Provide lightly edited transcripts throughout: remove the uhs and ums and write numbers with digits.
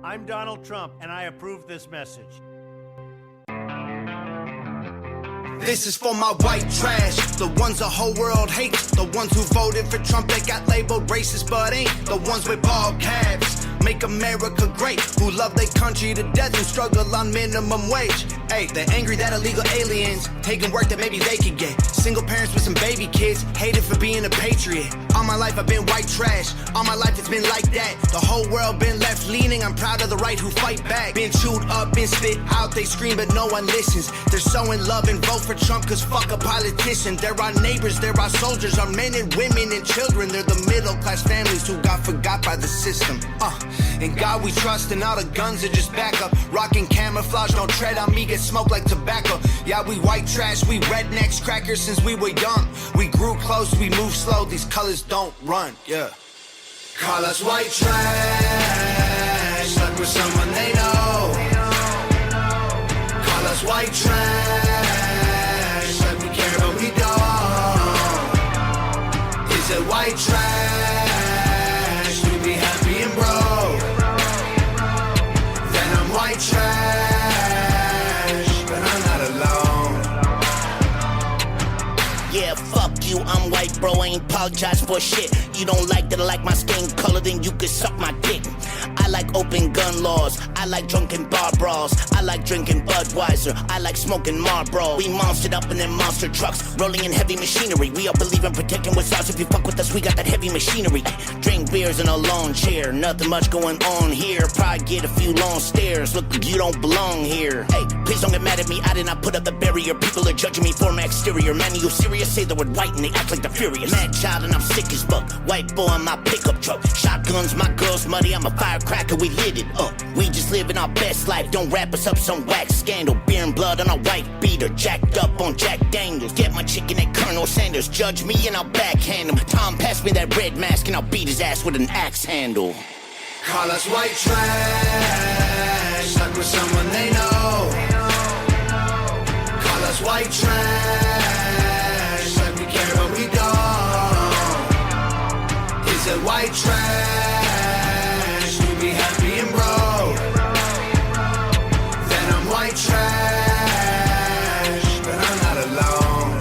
I'm Donald Trump, and I approve this message. This is for my white trash, the ones the whole world hates, the ones who voted for Trump that got labeled racist but ain't, the ones with ball caps, make America great, who love their country to death and struggle on minimum wage. Hey, they're angry that illegal aliens taking work that maybe they could get. Single parents with some baby kids, hated for being a patriot. All my life I've been white trash, all my life it's been like that. The whole world been left leaning, I'm proud of the right who fight back. Been chewed up, been spit out, they scream but no one listens. They're so in love and vote for Trump cause fuck a politician. They're our neighbors, they're our soldiers, our men and women and children. They're the middle class families who got forgot by the system. In God we trust and all the guns are just backup. Rocking camouflage, don't tread on me, get smoked like tobacco. Yeah, we white trash, we rednecks, crackers since we were young. We grew close, we move slow, these colors don't run, yeah. Call us white trash, like we're someone they know. Call us white trash, like we care but we don't. Is it white trash, we be happy and broke. Then I'm white trash, but I'm not alone. Yeah, fuck you, I'm white, bro, I ain't apologize for shit. You don't like that I like my skin color, then you could suck my dick. I like open gun laws, I like drunken bar brawls, I like drinking Budweiser, I like smoking Marlboro. We monstered up in them monster trucks, rolling in heavy machinery. We all believe in protecting what's ours. If you fuck with us, we got that heavy machinery. Drink beers in a lawn chair, nothing much going on here. Probably get a few long stares, look like you don't belong here. Hey, please don't get mad at me, I did not put up the barrier. People are judging me for my exterior. Man, are you serious? Say the word white and they act like they're furious. Mad child and I'm sick as fuck, white boy in my pickup truck. Shotguns, my girl's muddy, I'm a firecracker, we lit it up. We just living our best life, don't wrap us up some wax scandal. Beer and blood on a white beater, jacked up on Jack Daniels. Get my chicken at Colonel Sanders, judge me and I'll backhand him. Tom, pass me that red mask and I'll beat his ass with an axe handle. Call us white trash, like we're someone they know. Call us white trash, like we care but we don't. Is it white trash, we be happy and broke. Then I'm white trash, but I'm not alone.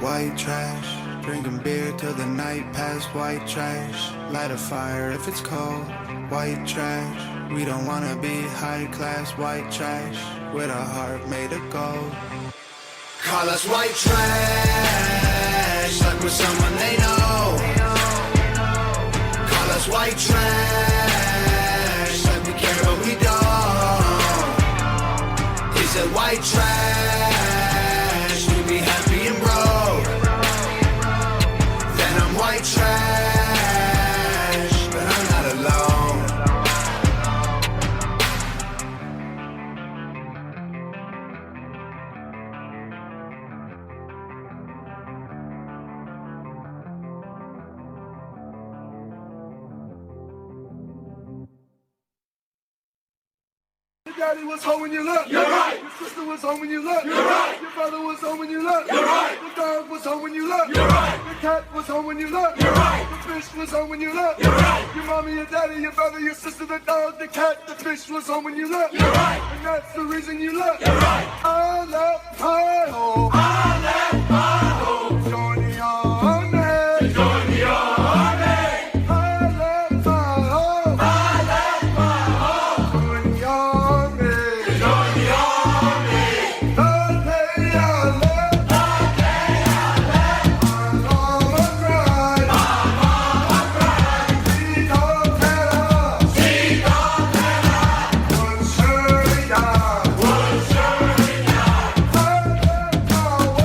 White trash, drinking beer till the night past. White trash, light a fire if it's cold. White trash, we don't wanna be high class. White trash, with a heart made of gold. Call us white trash, like we're someone they know. Call us white trash, like we care but we don't. Is it white trash, we be happy and broke. Then I'm white trash, but I'm not alone. Your daddy was home when you left. You're right. Your sister was home when you left. You're right. Your brother was home when you left. You're right. The dog was home when you left. You're right. The cat was home when you left. You're right. The fish was home when you left. You're right. Your mommy, your daddy, your brother, your sister, the dog, the cat, the fish was home when you left. You're right. And that's the reason you left. You're right. I left my home. I left my home. Join the army. Join the army. I left my home. I left my home. Join the army. Join the army. The day I left. The day I left. I'm on my grind. I'm on my grind. One surely die. One surely die. I left my way.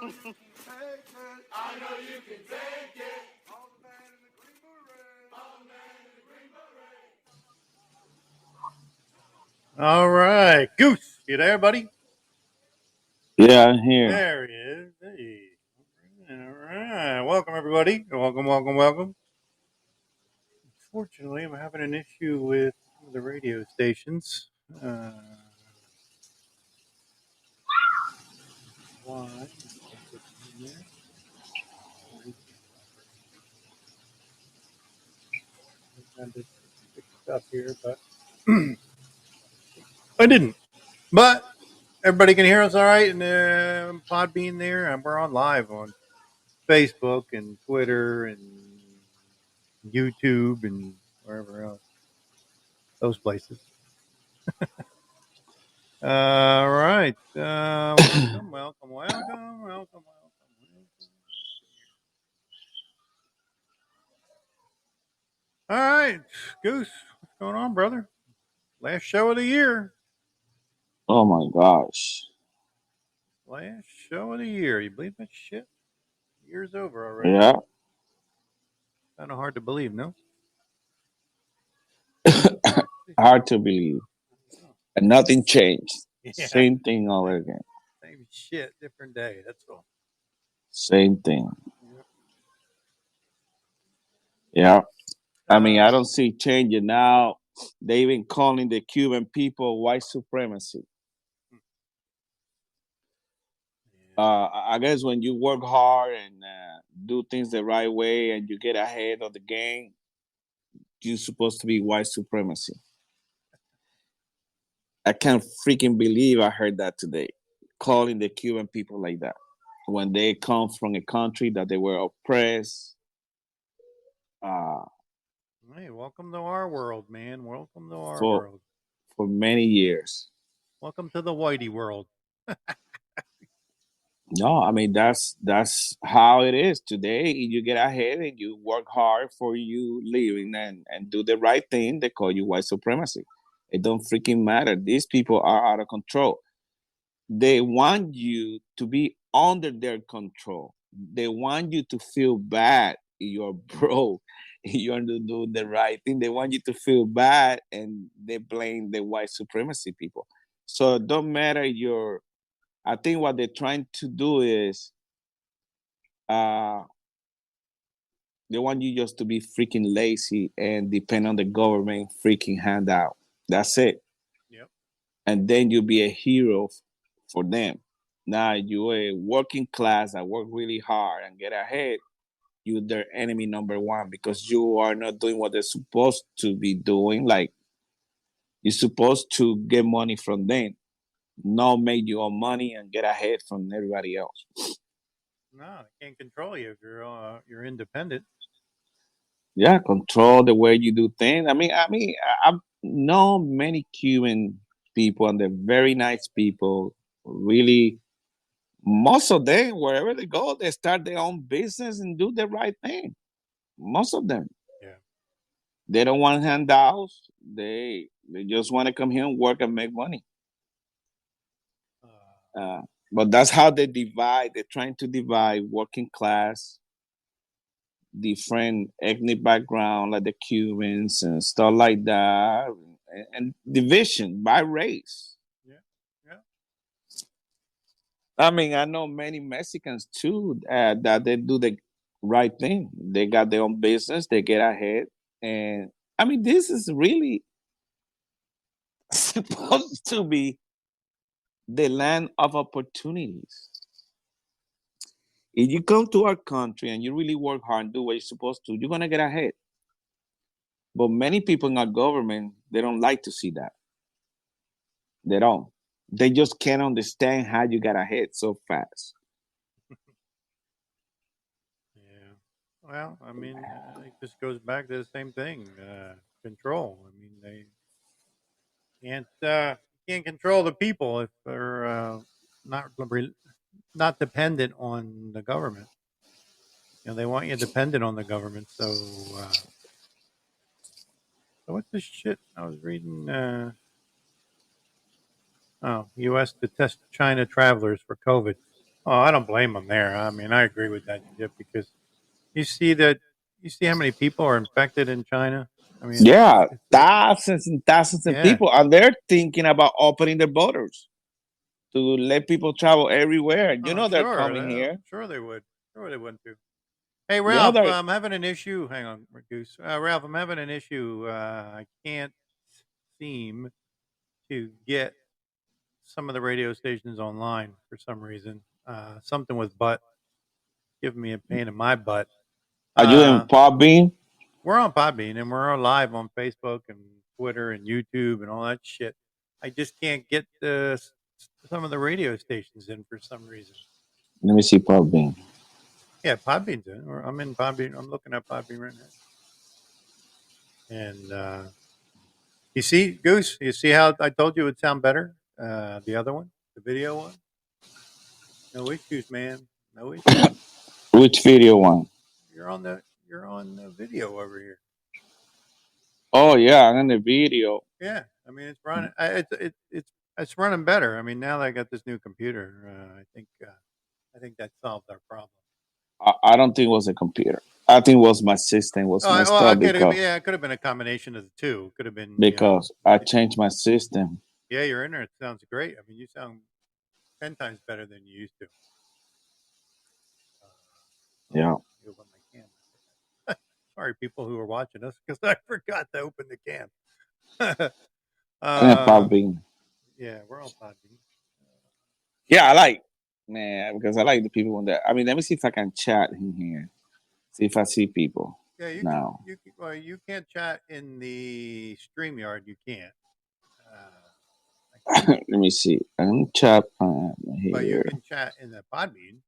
I know you can take it. All the man in the green beret. All the man in the green beret. All right. Goose, you there, buddy? Yeah, I'm here. There he is. Hey. All right. Welcome, everybody. Welcome. Unfortunately, I'm having an issue with some of the radio stations. Why? I just picked up here, but I didn't. But everybody can hear us all right, and Podbean there, and we're on live on Facebook and Twitter and YouTube and wherever else. Those places. All right. Welcome. All right, Goose, what's going on, brother? Last show of the year. Oh my gosh. Last show of the year. You believe that shit? Year's over already. Yeah. Kind of hard to believe, no? Hard to believe. And nothing changed. Yeah. Same thing all again. Same shit, different day. That's all. Same thing. Yeah. I mean, I don't see changing now. They even calling the Cuban people white supremacy. I guess when you work hard and do things the right way and you get ahead of the game, you're supposed to be white supremacy. I can't freaking believe I heard that today, calling the Cuban people like that when they come from a country that they were oppressed. Hey, welcome to our world, man. Welcome to our for, world. For many years. Welcome to the whitey world. No, I mean that's how it is today. You get ahead and you work hard for you living and do the right thing. They call you white supremacy. It don't freaking matter. These people are out of control. They want you to be under their control. They want you to feel bad. You're broke. You're doing the right thing. They want you to feel bad, and they blame the white supremacy people. So it don't matter I think what they're trying to do is they want you just to be freaking lazy and depend on the government freaking handout. That's it. Yep. And then you'll be a hero for them. Now you're a working class. I work really hard and get ahead. You're their enemy number one because you are not doing what they're supposed to be doing. Like you're supposed to get money from them, not make your own money and get ahead from everybody else. No, they can't control you if you're independent. Yeah, control the way you do things. I mean, I've known many Cuban people and they're very nice people. Really, most of them, wherever they go, they start their own business and do the right thing. Most of them. Yeah. They don't want handouts. They just want to come here and work and make money. But that's how they divide. They're trying to divide working class, different ethnic background, like the Cubans and stuff like that, and division by race. Yeah. I mean, I know many Mexicans too that they do the right thing. They got their own business. They get ahead, and I mean, this is really supposed to be the land of opportunities. If you come to our country and you really work hard and do what you're supposed to, you're gonna get ahead. But many people in our government, they don't like to see that. They don't. They just can't understand how you got ahead so fast. Yeah. Well, I mean, it just goes back to the same thing. Control. I mean, they can't control the people if they're not dependent on the government. You know, they want you dependent on the government. So what's this shit I was reading? U.S. to test China travelers for COVID. Oh, I don't blame them there. I mean, I agree with that, Jeff, because you see how many people are infected in China. I mean, Yeah, it's thousands and thousands of yeah. people, and they're thinking about opening their borders to let people travel everywhere. You Oh, know they're sure. coming here. Sure they would. Sure they would too. Hey, You know Ralph, they're. I'm having an issue. Hang on, Goose. Ralph, I'm having an issue. I can't seem to get some of the radio stations online for some reason. Something with butt giving me a pain in my butt. Are you in Uh, Podbean? we're on Podbean and we're live on Facebook and Twitter and YouTube and all that shit. I just can't get some of the radio stations in for some reason. Let me see Podbean. Yeah, Podbean's in. I'm in Podbean. I'm looking at Podbean right now. And you see, Goose, you see how I told you it would sound better? The other one, the video one? No issues, man. No issues. Which video one? You're on the video over here. Oh yeah, I'm in the video. Yeah, I mean it's running. It's running better. I mean now that I got this new computer, I think that solved our problem. I don't think it was a computer. I think it was my system was messed up it could have been a combination of the two. Could have been because I changed my system. Yeah, your internet sounds great. I mean, you sound 10 times better than you used to. Yeah. Open my cam. Sorry, people who are watching us, because I forgot to open the cam. Podbean. Yeah, we're on Podbean. Yeah, I like, man, because I like the people on there. I mean, let me see if I can chat in here. See if I see people. Yeah, you can't chat in the StreamYard. You can't. Let me see. I'm chat here. But you can chat in the Podbean.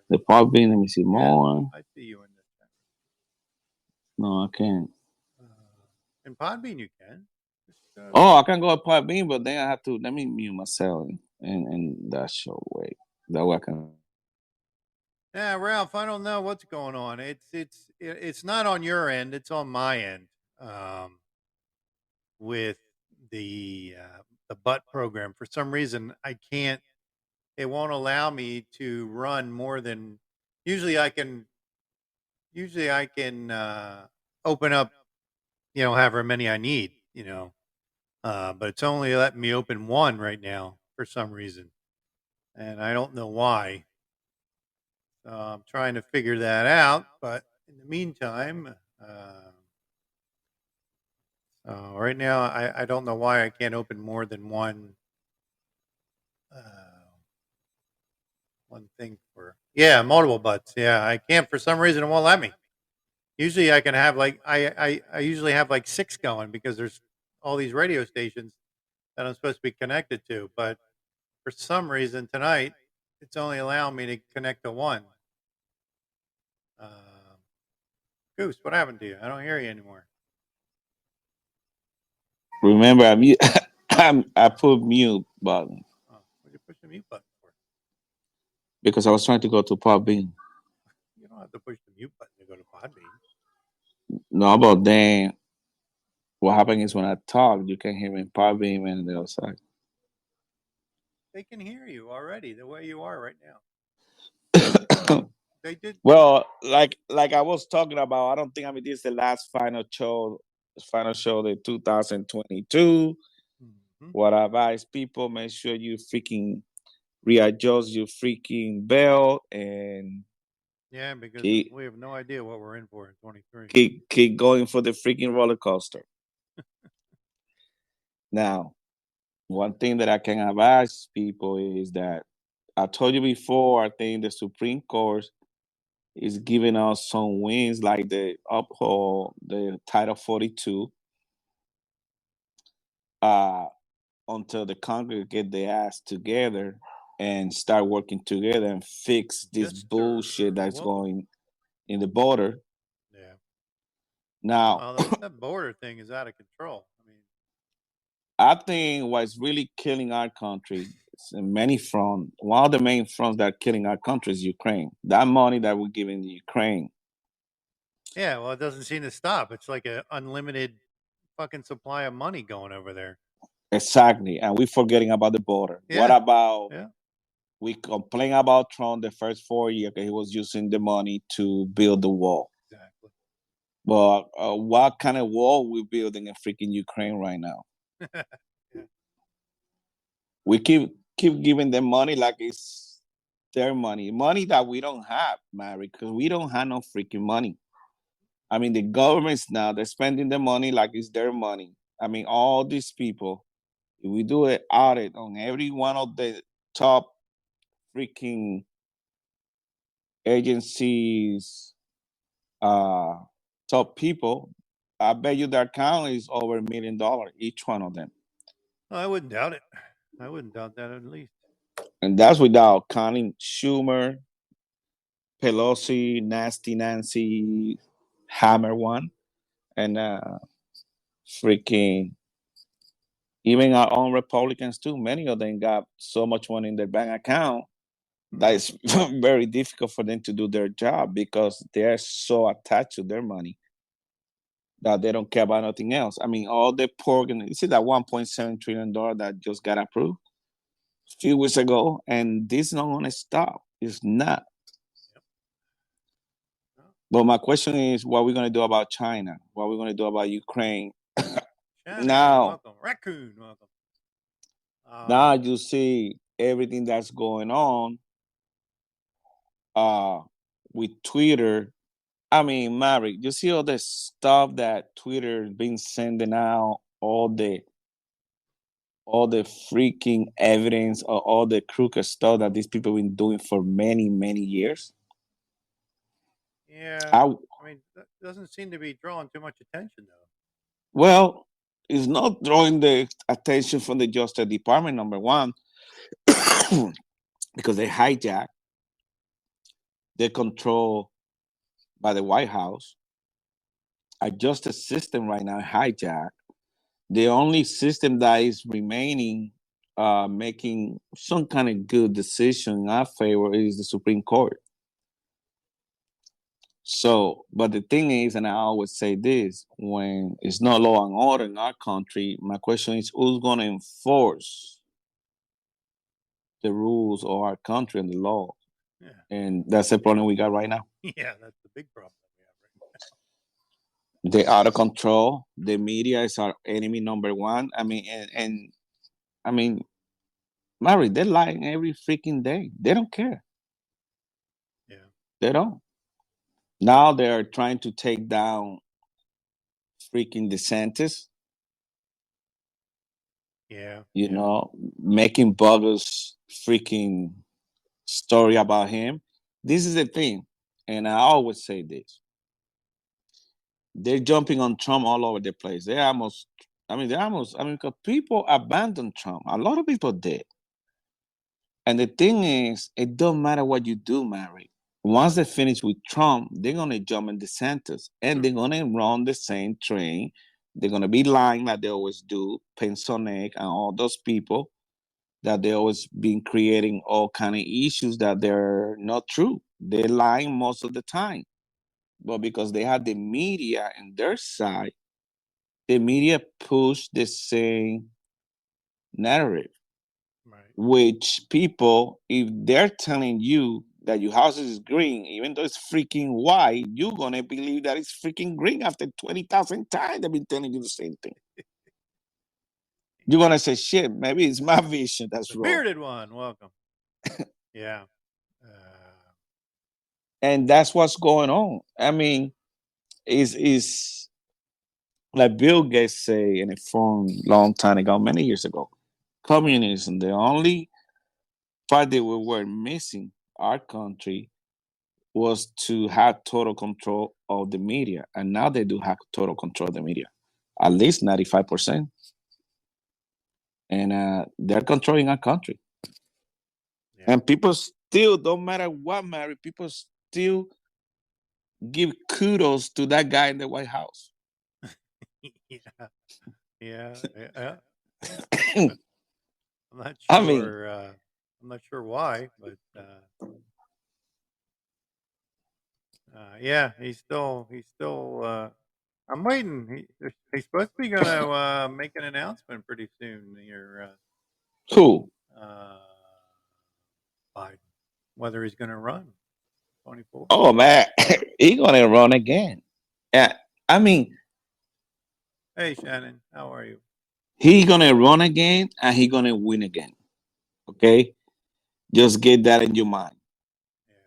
The Podbean. Let me see more. I see you in the chat. No, I can't. In Podbean, you can. I can go to Podbean, but then I have to let me mute myself and that show. Wait, that way I can. Yeah, Ralph, I don't know what's going on. It's not on your end. It's on my end. With the butt program, for some reason, I can't. It won't allow me to run more than. Usually, I can. Open up. However many I need. But it's only letting me open one right now for some reason, and I don't know why. So I'm trying to figure that out. But in the meantime, right now I don't know why I can't open more than one. One thing for multiple butts. Yeah, I can't for some reason. It won't let me. Usually I can have like I usually have like 6 going because there's all these radio stations that I'm supposed to be connected to. But for some reason tonight, it's only allowing me to connect to one. Goose, what happened to you? I don't hear you anymore. Remember, I put mute button. Oh, what'd you push the mute button for? Because I was trying to go to Podbean. You don't have to push the mute button to go to Podbean. No, but then what happens is when I talk, you can hear me in Podbean and the other side. They can hear you already the way you are right now. They did. Well, like I was talking about, I don't think this is the last final show, the 2022. Mm-hmm. What I advise people, make sure you freaking readjust your freaking belt and because we have no idea what we're in for in 23. Keep going for the freaking roller coaster. Now, one thing that I can advise people is that I told you before, I think the Supreme Court is giving us some wins like the uphold the Title 42 until the Congress get their ass together and start working together and fix this bullshit that's going in the border. Yeah. Now, that border thing is out of control. I think what's really killing our country is many fronts. One of the main fronts that are killing our country is Ukraine. That money that we're giving to Ukraine. Yeah, well, it doesn't seem to stop. It's like an unlimited fucking supply of money going over there. Exactly. And we're forgetting about the border. Yeah. What about We complain about Trump the first 4 years because he was using the money to build the wall. Exactly. But what kind of wall we building in freaking Ukraine right now? Yeah. We keep giving them money like it's their money that we don't have, Mary, because we don't have no freaking money. I mean, the governments now, they're spending the money like it's their money. I mean, all these people, if we do an audit on every one of the top freaking agencies, top people, I bet you their account is over $1 million, each one of them. I wouldn't doubt it. I wouldn't doubt that at least. And that's without counting Schumer, Pelosi, Nasty Nancy, Hammer one, and freaking even our own Republicans too. Many of them got so much money in their bank account that it's very difficult for them to do their job because they're so attached to their money that they don't care about nothing else. I mean, all the poor, you see that $1.7 trillion that just got approved a few weeks ago, and this is not going to stop. It's not. But my question is, what are we going to do about China? What are we going to do about Ukraine? China, Now, welcome. Raccoon, welcome. now you see everything that's going on with Twitter. I mean, Mary, you see all the stuff that Twitter has been sending out, all the freaking evidence or all the crooked stuff that these people have been doing for many, many years. Yeah. I mean, that doesn't seem to be drawing too much attention, though. Well, it's not drawing the attention from the Justice Department, number one, because they hijack the control by the White House. Our justice system right now hijacked. The only system that is remaining making some kind of good decision in our favor is the Supreme Court. So, but the thing is, and I always say this, when it's not law and order in our country, my question is, who's going to enforce the rules of our country and the law? Yeah. And that's the problem we got right now. Yeah, that's the big problem we have right now. They're out of control. The media is our enemy number one. I mean, and I mean, Mary, they're lying every freaking day. They don't care. Yeah. They don't. Now they're trying to take down freaking DeSantis. Yeah. You know, making bogus freaking story about him. This is the thing, and I always say this. They're jumping on Trump all over the place. Because people abandoned Trump. A lot of people did. And the thing is, it don't matter what you do, Mary. Once they finish with Trump, they're going to jump in DeSantis, and they're going to run the same train. They're going to be lying like they always do, Pensonek and all those people that they always been creating all kind of issues that they're not true. They're lying most of the time. But because they have the media on their side, the media push the same narrative. Right. Which people, if they're telling you that your house is green, even though it's freaking white, you're gonna believe that it's freaking green after 20,000 times they've been telling you the same thing. You're gonna say, shit, maybe it's my vision that's The wrong. bearded one, welcome. Yeah. And that's what's going on. I mean, is like Bill Gates say in a forum long time ago, many years ago, communism, the only part that we were missing our country was to have total control of the media. And now they do have total control of the media, at least 95%. And they're controlling our country. Yeah. And people still, don't matter what, Mary, people still give kudos to that guy in the White House. Yeah. I'm not sure. I'm not sure why, but yeah, he's still. I'm waiting. He's supposed to be going to make an announcement pretty soon. Here. Who? whether he's going to run 24. Oh man, he gonna run again. Yeah, I mean, Hey, Shannon, how are you? he gonna run again and he gonna win again. Okay, just get that in your mind.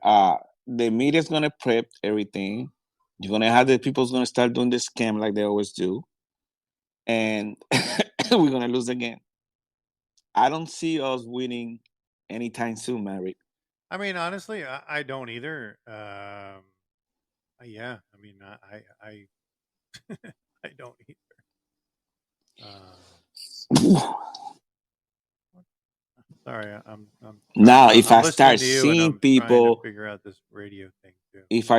Yeah. The media's gonna prep everything. You're gonna have the people's gonna start doing the scam like they always do, and we're gonna lose again. I don't see us winning anytime soon, Mary. I mean, honestly, I don't either. Yeah, I mean, I I don't either. Sorry, I'm trying. Now, if I'm I start listening to you, and seeing I'm trying to people, figure out this radio thing too. if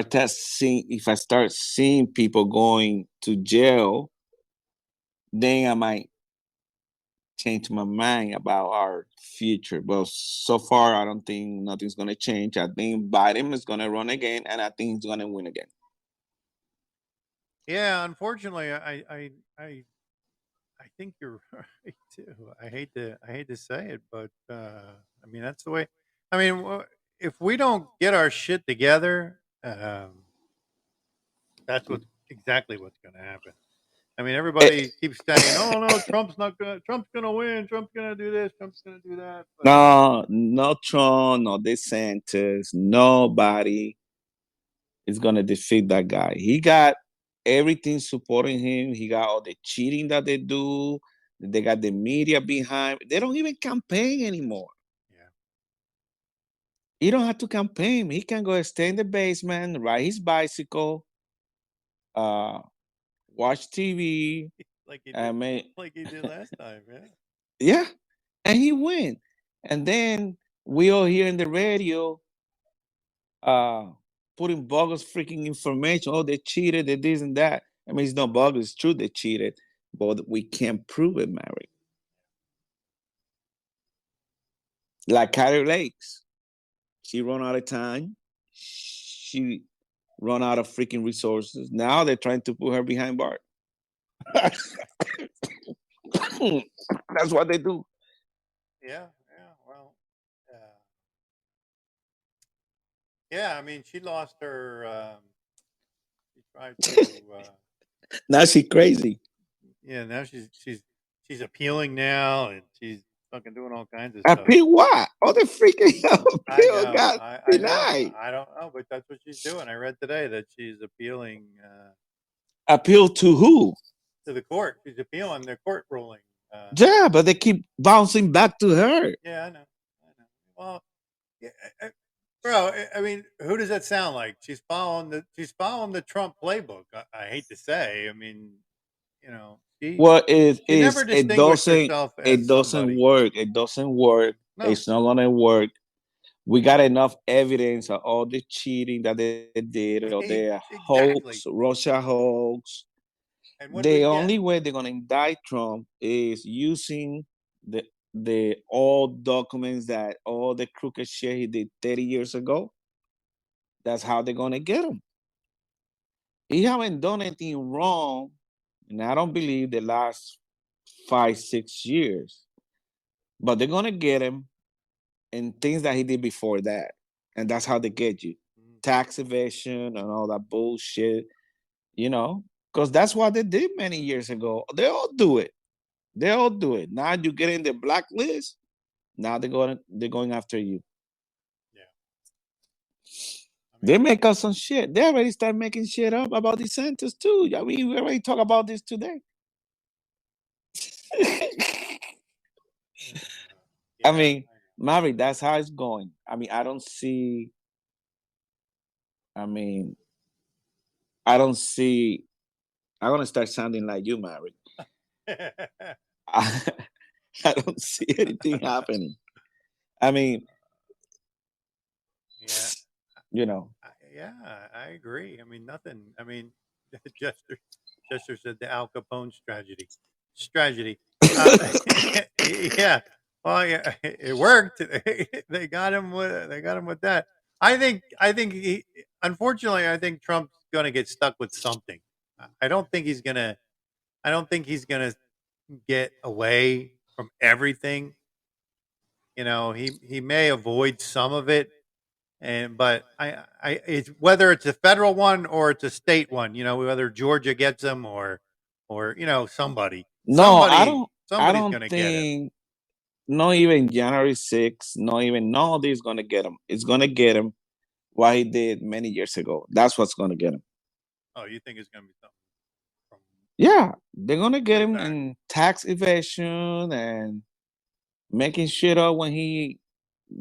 I start seeing people going to jail, then I might change my mind about our future. But so far, I don't think nothing's gonna change. I think Biden is gonna run again, and I think he's gonna win again. Yeah, unfortunately, I think you're right too. I hate to say it, but I mean that's the way. I mean, if we don't get our shit together, that's exactly what's going to happen. I mean, everybody keeps saying, "Oh no, Trump's gonna win. Trump's gonna do this. Trump's gonna do that." But No, no Trump, no DeSantis, nobody is gonna defeat that guy. He got everything supporting him. He got all the cheating that they do. They got the media behind. They don't even campaign anymore. yeah, He don't have to campaign. He can go stay in the basement, ride his bicycle, uh, watch TV, like he did, and like he did last time. Yeah, yeah, and he win. And then we all hear in the radio, uh, putting bogus freaking information. Oh, they cheated, they this and that. I mean, it's not bogus. It's true they cheated, but we can't prove it, Mary. Like Carrie Lakes, she run out of time. She run out of freaking resources. Now they're trying to put her behind bars. That's what they do. yeah, yeah. Well, uh, yeah. I mean, she lost her. She tried to. Now she crazy. Yeah, now she's appealing now, and she's fucking doing all kinds of stuff. Appeal what? Oh, the freaking I appeal know, got I know. denied. I don't know, but that's what she's doing. I read today that she's appealing Appeal to who? to the court. She's appealing the court ruling. Yeah, but they keep bouncing back to her. Yeah, I know. I know. Well, yeah, bro. I mean, who does that sound like? She's following the Trump playbook. I hate to say. I mean, she Well, she never distinguished herself it as doesn't somebody. work. It doesn't work. No, It's not gonna work. We got enough evidence of all the cheating that they did, or the exactly. hoax, Russia hoax. And what do we The get? only way they're gonna indict Trump is using the old documents that all the crooked shit he did 30 years ago. That's how they're gonna get him. He haven't done anything wrong, and I don't believe the last 5, 6 years. But they're gonna get him in things that he did before that, and that's how they get you: Mm. tax evasion and all that bullshit. You know, because that's what they did many years ago. They all do it. They all do it. Now you get in the blacklist. Now they're going after you. Yeah. I They mean, make up some shit. They already start making shit up about the sentence too. I mean, we already talk about this today. uh, I yeah, mean, Mary, that's how it's going. I mean, I don't see. I mean, I don't see. I'm gonna start sounding like you, Mary. I I, I don't see anything happening. I mean, yeah, you know, yeah, I agree. I mean, nothing. I mean, Jester said the Al Capone strategy. Yeah. Well, yeah, it worked. They got him with that. I think unfortunately, I think Trump's going to get stuck with something. I don't think he's gonna. I don't think he's gonna get away from everything. He may avoid some of it, but it's whether it's a federal one or it's a state one, whether Georgia gets them or somebody, No, I somebody's don't gonna get him. think. Not even January 6th. Not even nobody's gonna get him. It's gonna get him what he did many years ago. That's what's gonna get him. Oh, you think it's gonna be something from Yeah, they're gonna get way him back? in tax evasion and making shit up when he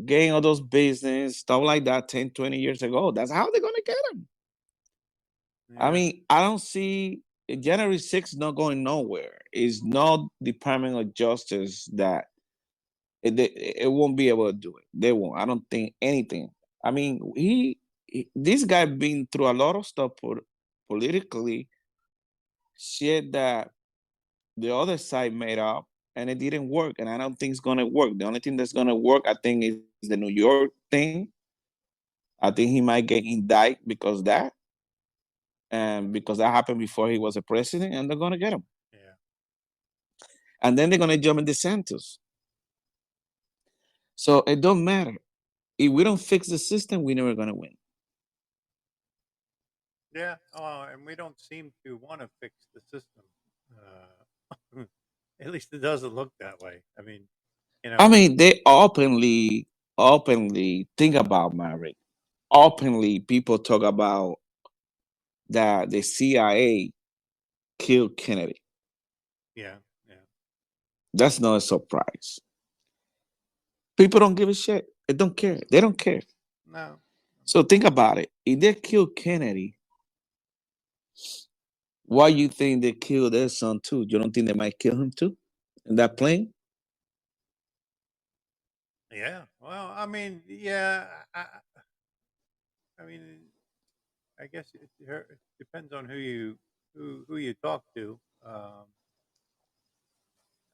getting all those business stuff like that 10, 20 years ago. That's how they're gonna get him. I Yeah. mean, I don't see January 6th not going nowhere. It's not Department of Justice that it won't be able to do it. They won't. I don't think anything. I mean, this guy been through a lot of stuff politically, shit that the other side made up, and it didn't work. And I don't think it's gonna work. The only thing that's gonna work, I think, is the New York thing. I think he might get indicted because of that, and because that happened before he was a president, and they're gonna get him. Yeah. And then they're gonna jump in DeSantis. So it don't matter. If we don't fix the system, we're never gonna win. Yeah. Oh, and we don't seem to want to fix the system. At least it doesn't look that way. I mean, I mean, they openly think about marriage. Openly, people talk about that the CIA killed Kennedy. Yeah. Yeah. That's not a surprise. People don't give a shit. They don't care. They don't care. No. So think about it. If they killed Kennedy, why you think they killed their son too? You don't think they might kill him too in that plane? Yeah. Well, I mean, yeah. I mean, I guess it depends on who you talk to. I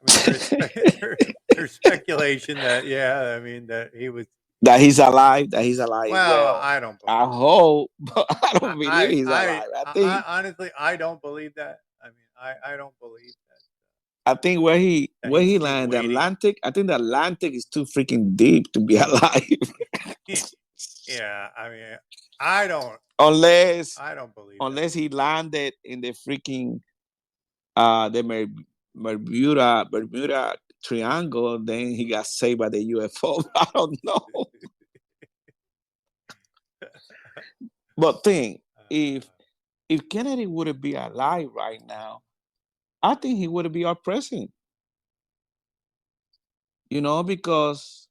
mean, there's speculation that I mean that he was. That he's alive. That he's alive. Well, Well, I don't. I hope, but I don't believe he's alive. I think honestly, I don't believe that. I mean, I don't believe that. I think where he He's landed, the waiting. Atlantic. I think the Atlantic is too freaking deep to be alive. Yeah, I mean, I don't believe unless he landed in the freaking the Bermuda Triangle, then he got saved by the UFO. I don't know. But think, if Kennedy would be alive right now, I think he would be our president. Because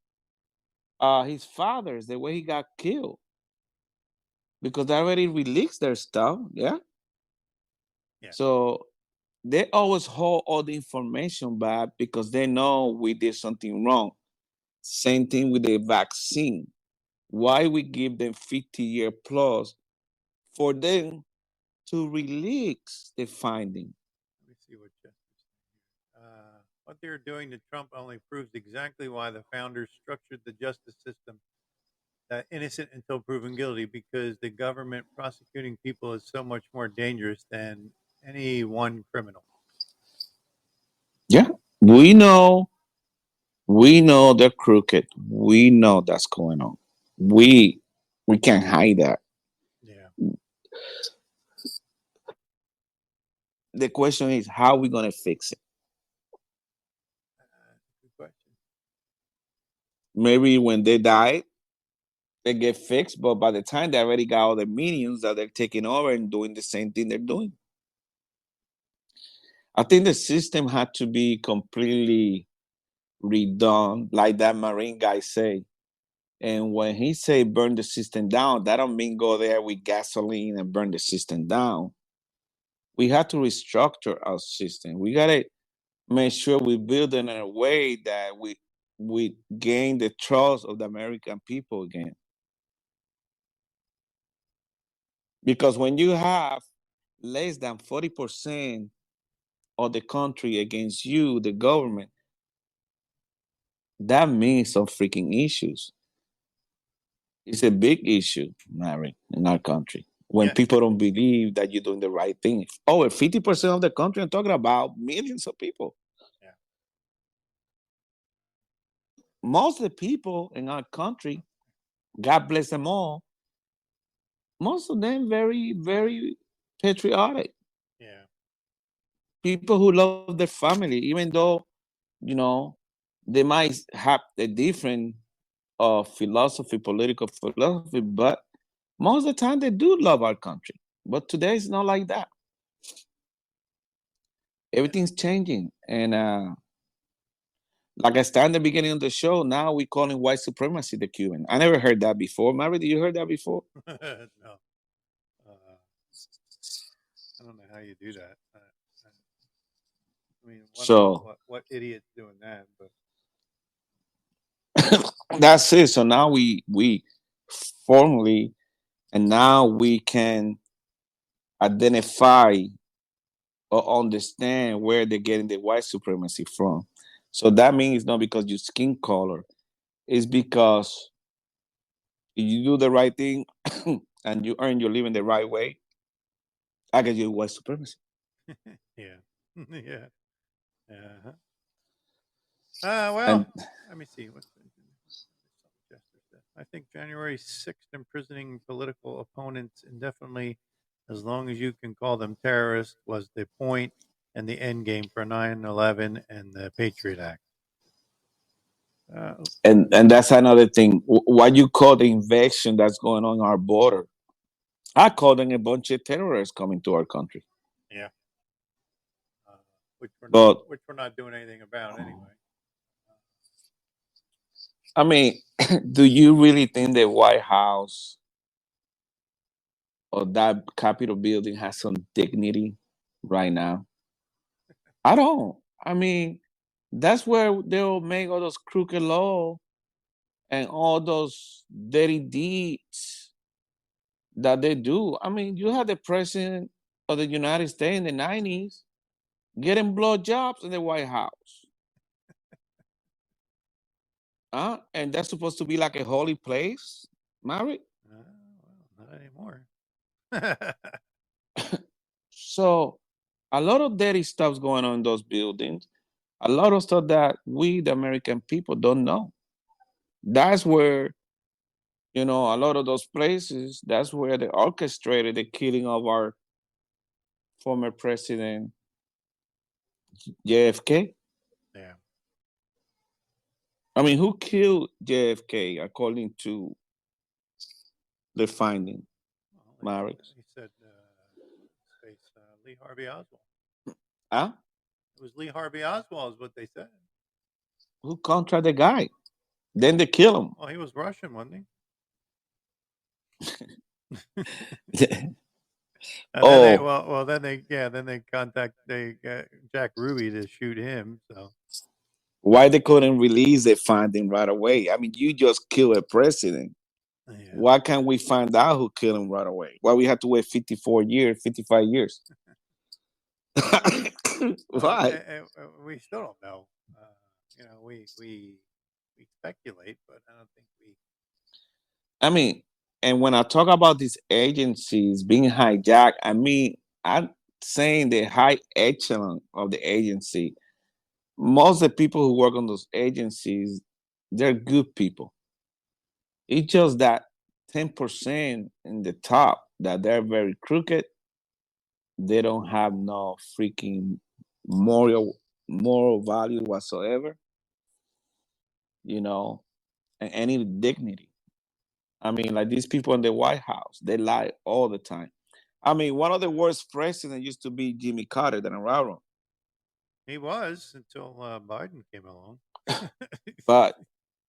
his father's the way he got killed. Because they already released their stuff, yeah? Yeah. So they always hold all the information back because they know we did something wrong. Same thing with the vaccine. Why we give them 50-year plus for them to release the finding? Let me see what what they're doing to Trump only proves exactly why the founders structured the justice system innocent until proven guilty, because the government prosecuting people is so much more dangerous than any one criminal. Yeah, we know they're crooked. We know that's going on. We can't hide that. Yeah. The question is, how are we going to fix it? Good question. Maybe when they die, they get fixed, but by the time they already got all the minions that they're taking over and doing the same thing they're doing. I think the system had to be completely redone, like that Marine guy say. And when he say burn the system down, that don't mean go there with gasoline and burn the system down. We have to restructure our system. We got to make sure we build it in a way that we gain the trust of the American people again. Because when you have less than 40% of the country against you, the government, that means some freaking issues. It's a big issue, Mary, in our country. When people don't believe that you're doing the right thing. Over 50% of the country, I'm talking about millions of people. Yeah. Most of the people in our country God bless them all. Most of them very, very patriotic. Yeah. People who love their family, even though, you know, they might have a different philosophy, political philosophy, but most of the time they do love our country. But today it's not like that. Everything's changing. And like I said in the beginning of the show, now we calling white supremacy the Cuban. I never heard that before. Mary, did you heard that before? No. I don't know how you do that. I mean, So what idiot's doing that? But that's it. So now we formally, and now we can identify or understand where they're getting the white supremacy from. So that means it's not because your skin color, it's because you do the right thing and you earn your living the right way. I get you white supremacy. yeah, yeah, yeah. Well, And let me see. I think January 6th, imprisoning political opponents indefinitely, as long as you can call them terrorists, was the point and the end game for 9/11 and the Patriot Act. and that's another thing. What you call the invasion that's going on our border, I call them a bunch of terrorists coming to our country. Yeah. But Which we're not doing anything about anyway. I mean, do you really think the White House or that Capitol building has some dignity right now? I don't. I mean, that's where they'll make all those crooked law and all those dirty deeds that they do. I mean, you had the president of the United States in the 90s getting blowjobs in the White House. And that's supposed to be like a holy place, Mary. Well, not anymore. So a lot of dirty stuff's going on in those buildings. A lot of stuff that we, the American people, don't know. That's where, a lot of those places, that's where they orchestrated the killing of our former president, JFK. Yeah. I mean, who killed JFK according to the finding, Mary? He said Lee Harvey Oswald. Huh? It was Lee Harvey Oswald, is what they said. Who contract the guy? Then they kill him. Well, he was Russian, wasn't he? Then they contact Jack Ruby to shoot him. So why they couldn't release the finding right away? I mean, you just kill a president. yeah. Why can't we find out who killed him right away? Why we have to wait 54 years, 55 years? Why? We still don't know. We speculate, but I don't think we. I mean, and when I talk about these agencies being hijacked, I mean, I'm saying the high echelon of the agency. Most of the people who work on those agencies, they're good people. It's just that 10% in the top that they're very crooked. They don't have no freaking moral value whatsoever, and any dignity. I mean, like these people in the White House, they lie all the time. I mean, one of the worst presidents used to be Jimmy Carter, the Navarro. He was until Biden came along. But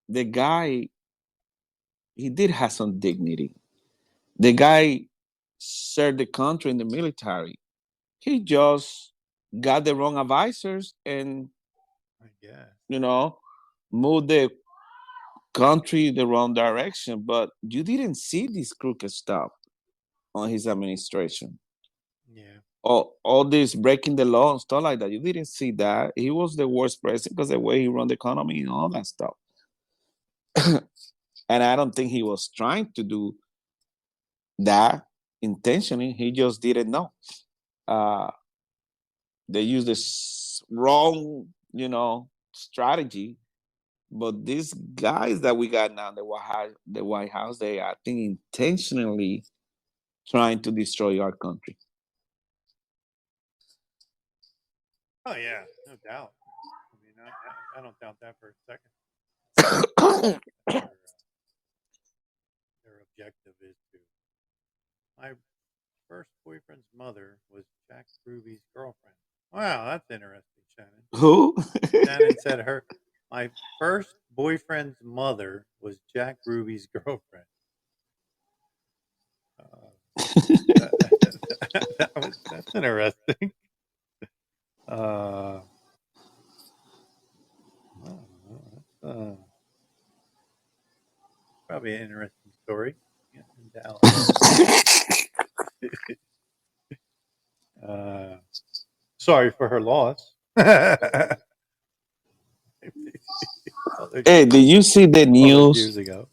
the guy, he did have some dignity. The guy served the country in the military. He just got the wrong advisors and, I guess. moved the country the wrong direction. But you didn't see this crooked stuff on his administration. Yeah. All this breaking the law and stuff like that. You didn't see that. He was the worst president because the way he run the economy and all that stuff. And I don't think he was trying to do that intentionally. He just didn't know. They used this wrong, strategy But these guys that we got now, the White House, they I think intentionally trying to destroy our country. Oh yeah, no doubt. I mean, I don't doubt that for a second. Their objective is to. My first boyfriend's mother was Jack Ruby's girlfriend. Wow, that's interesting, Shannon. Who? Shannon said my first boyfriend's mother was Jack Ruby's girlfriend. That's interesting. Well, probably an interesting story. Yeah, in Dallas. Sorry for her loss. Hey, did you see the all those news? years ago.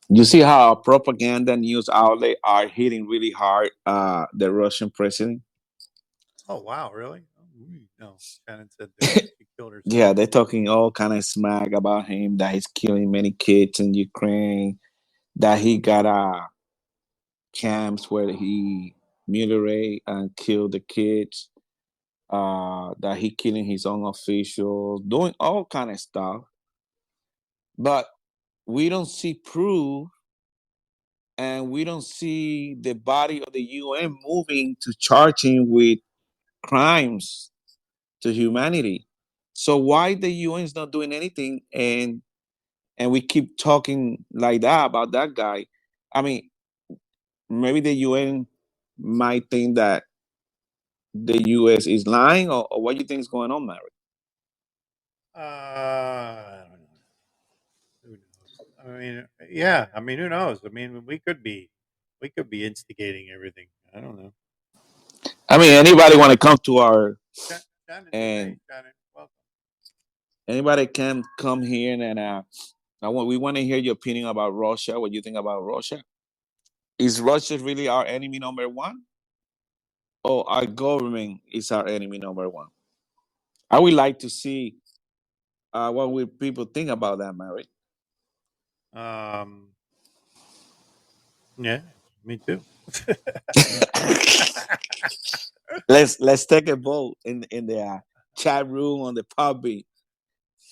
You see how propaganda news outlets are hitting really hard the Russian president? Oh wow, really? No, Shannon said that she killed herself. Yeah, they're talking all kind of smack about him, that he's killing many kids in Ukraine, that he got camps where he mutilate and kill the kids, that he killing his own officials, doing all kind of stuff. But we don't see proof, and we don't see the body of the UN moving to charge him with crimes to humanity. So why the UN is not doing anything, and we keep talking like that about that guy? I mean, maybe the UN might think that the US is lying, or what do you think is going on, Mary? I don't know. Who knows? I mean, yeah. I mean, who knows? I mean, we could be instigating everything. I don't know. I mean, anybody want to come to our Shannon, and Shannon, welcome. anybody can come here and we want to hear your opinion about Russia. What you think about Russia? Is Russia really our enemy number one, or our government is our enemy number one? I would like to see what will people think about that, Mary. Yeah, me too. let's take a vote in the chat room on the puppy.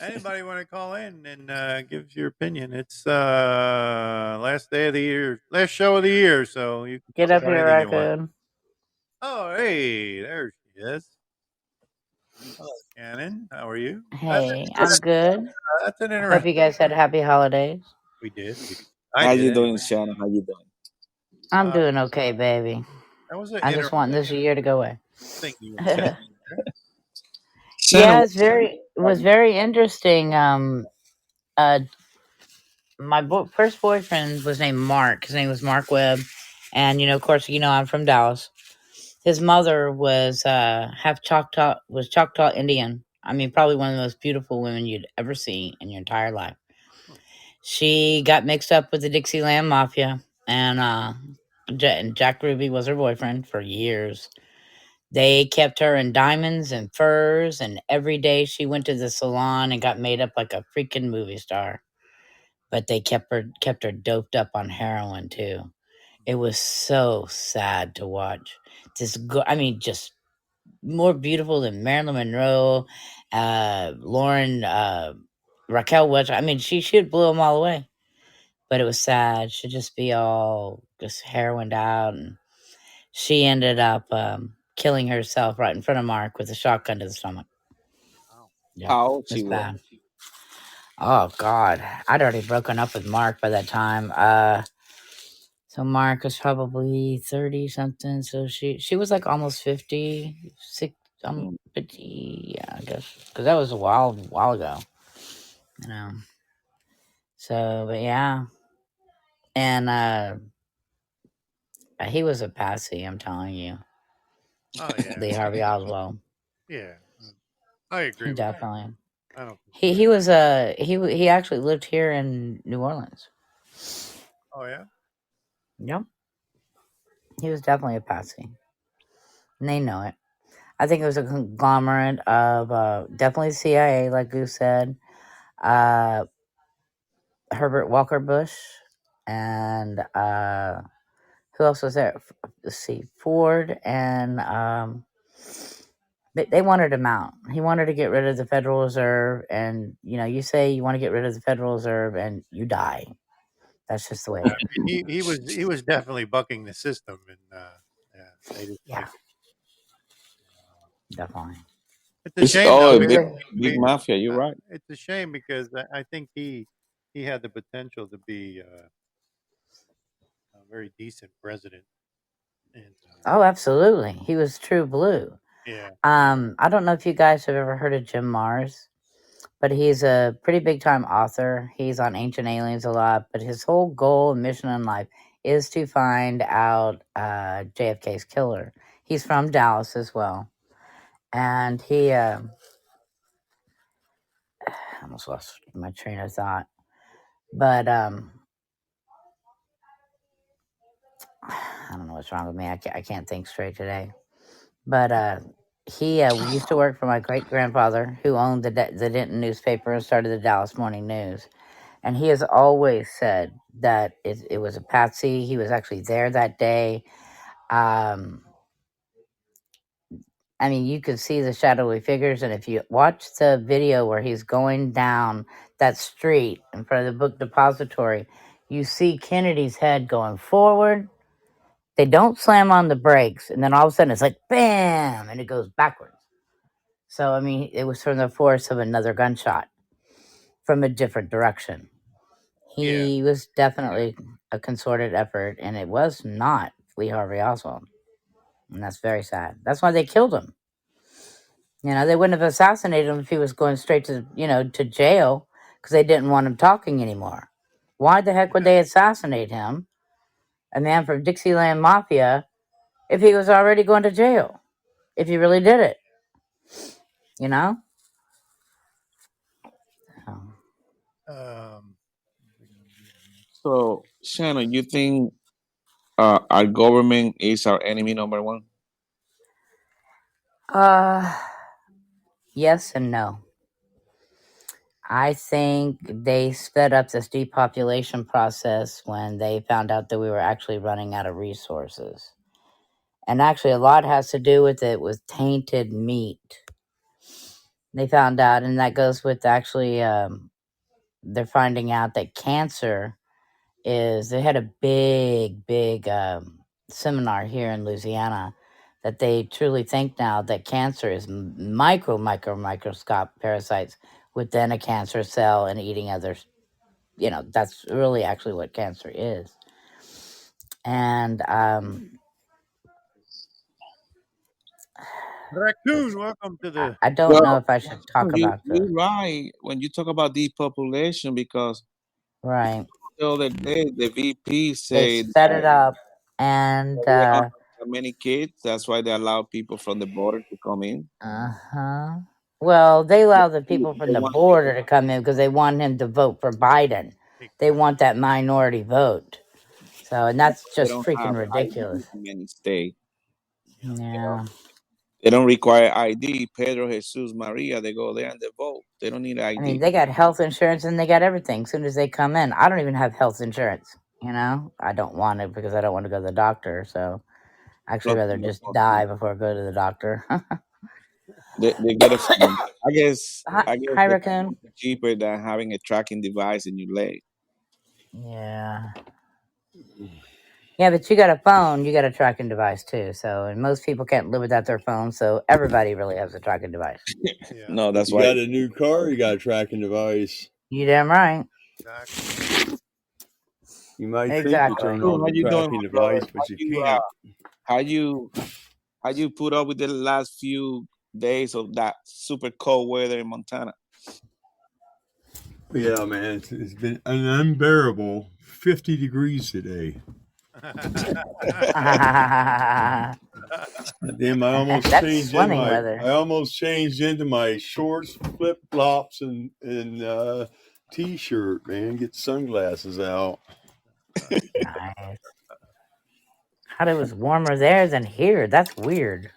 Anybody want to call in and give your opinion? It's last day of the year, last show of the year, so you can Get talk up about here, anything you want. raccoon. Oh, hey, there she is. Hello, Shannon. How are you? Hey, I'm good. That's an Hope interesting. you guys had happy holidays. We did. How you doing, Anyway. Shannon? How you doing? I'm doing okay, baby. That was an I just want this year to go away. thing you were saying. Yeah, it was very interesting. My first boyfriend was named Mark. His name was Mark Webb, and of course, I'm from Dallas. His mother was half Choctaw Indian. I mean, probably one of the most beautiful women you'd ever see in your entire life. She got mixed up with the Dixieland Mafia, and Jack Ruby was her boyfriend for years. They kept her in diamonds and furs, and every day she went to the salon and got made up like a freaking movie star. But they kept her doped up on heroin too. It was so sad to watch. Just more beautiful than Marilyn Monroe, Lauren, Raquel Welch. I mean, she'd blow them all away. But it was sad. She'd just be all just heroined out, and she ended up killing herself right in front of Mark with a shotgun to the stomach. Wow. Yeah, How old it was she bad. was? Oh God, I'd already broken up with Mark by that time. So Mark was probably 30 something. So she was like almost 50, 50, yeah, I guess, because that was a while ago. So, but yeah, and he was a passy, I'm telling you. Oh yeah. Lee Harvey Oswald. Yeah, I agree. Definitely. I don't. He was he actually lived here in New Orleans. Oh yeah. Yep. He was definitely a patsy. And they know it. I think it was a conglomerate of definitely CIA, like Goose said. uh, Herbert Walker Bush, and who else was there? Let's see, Ford, and they wanted him out. He wanted to get rid of the Federal Reserve, and you say you want to get rid of the Federal Reserve, and you die. That's just the way it is. He was definitely bucking the system, and yeah, they didn't Yeah, like it. definitely. It's a shame though. a Because big mafia. You're right. it's a shame because I think he had the potential to be a very decent president. And Oh, absolutely. He was true blue. yeah, I don't know if you guys have ever heard of Jim Mars, but he's a pretty big time author. He's on Ancient Aliens a lot, but his whole goal and mission in life is to find out JFK's killer. He's from Dallas as well. And he, I almost lost my train of thought, but I don't know what's wrong with me. I can't think straight today. But he used to work for my great grandfather, who owned the Denton newspaper and started the Dallas Morning News. And he has always said that it was a patsy. He was actually there that day. I mean, you could see the shadowy figures, and if you watch the video where he's going down that street in front of the book depository, you see Kennedy's head going forward. They don't slam on the brakes, and then all of a sudden it's like bam, and it goes backwards. So, I mean, it was from the force of another gunshot from a different direction. He was definitely a concerted effort, and it was not Lee Harvey Oswald. And that's very sad. That's why they killed him. They wouldn't have assassinated him if he was going straight to, to jail, because they didn't want him talking anymore. Why the heck would they assassinate him, a man from Dixieland Mafia, if he was already going to jail? If he really did it, So, So, Shannon, you think our government is our enemy number one? yes and no. I think they sped up this depopulation process when they found out that we were actually running out of resources. And actually, a lot has to do with it with tainted meat. They found out, and that goes with actually, they're finding out that cancer they had a big seminar here in Louisiana, that they truly think now that cancer is microscopic parasites within a cancer cell and eating others. That's really actually what cancer is. And Raccoon, welcome to the. I don't know if I should talk about You're right when you talk about depopulation, because right. the other day the VP They said set it up, and they don't have that many kids. That's why they allow people from the border to come in. well, they allow the They people from the want border to come in because they want him to vote for Biden. They want that minority vote. So, and that's they just don't freaking have ridiculous. ID in many states. Yeah. They don't require ID. Pedro, Jesus, Maria, they go there and they vote. They don't need ID. I mean, they got health insurance and they got everything as soon as they come in. I don't even have health insurance. I don't want it because I don't want to go to the doctor. So I actually rather just die before I go to the doctor. They get a phone. I guess Hi, Raccoon. it's cheaper than having a tracking device in your leg. Yeah. Yeah, but you got a phone, you got a tracking device too. So, and most people can't live without their phone. So everybody really has a tracking device. No, that's You why. got a new car, you got a tracking device. You damn right. You might Exactly. think you turn on the tracking device, but you can't. How you put up with the last few days of that super cold weather in Montana? Yeah, man, it's been an unbearable 50 degrees today. Damn, I almost changed swimming weather. I almost changed into my shorts, flip flops, and t-shirt. Man, get sunglasses out. Nice. Thought it was warmer there than here. That's weird.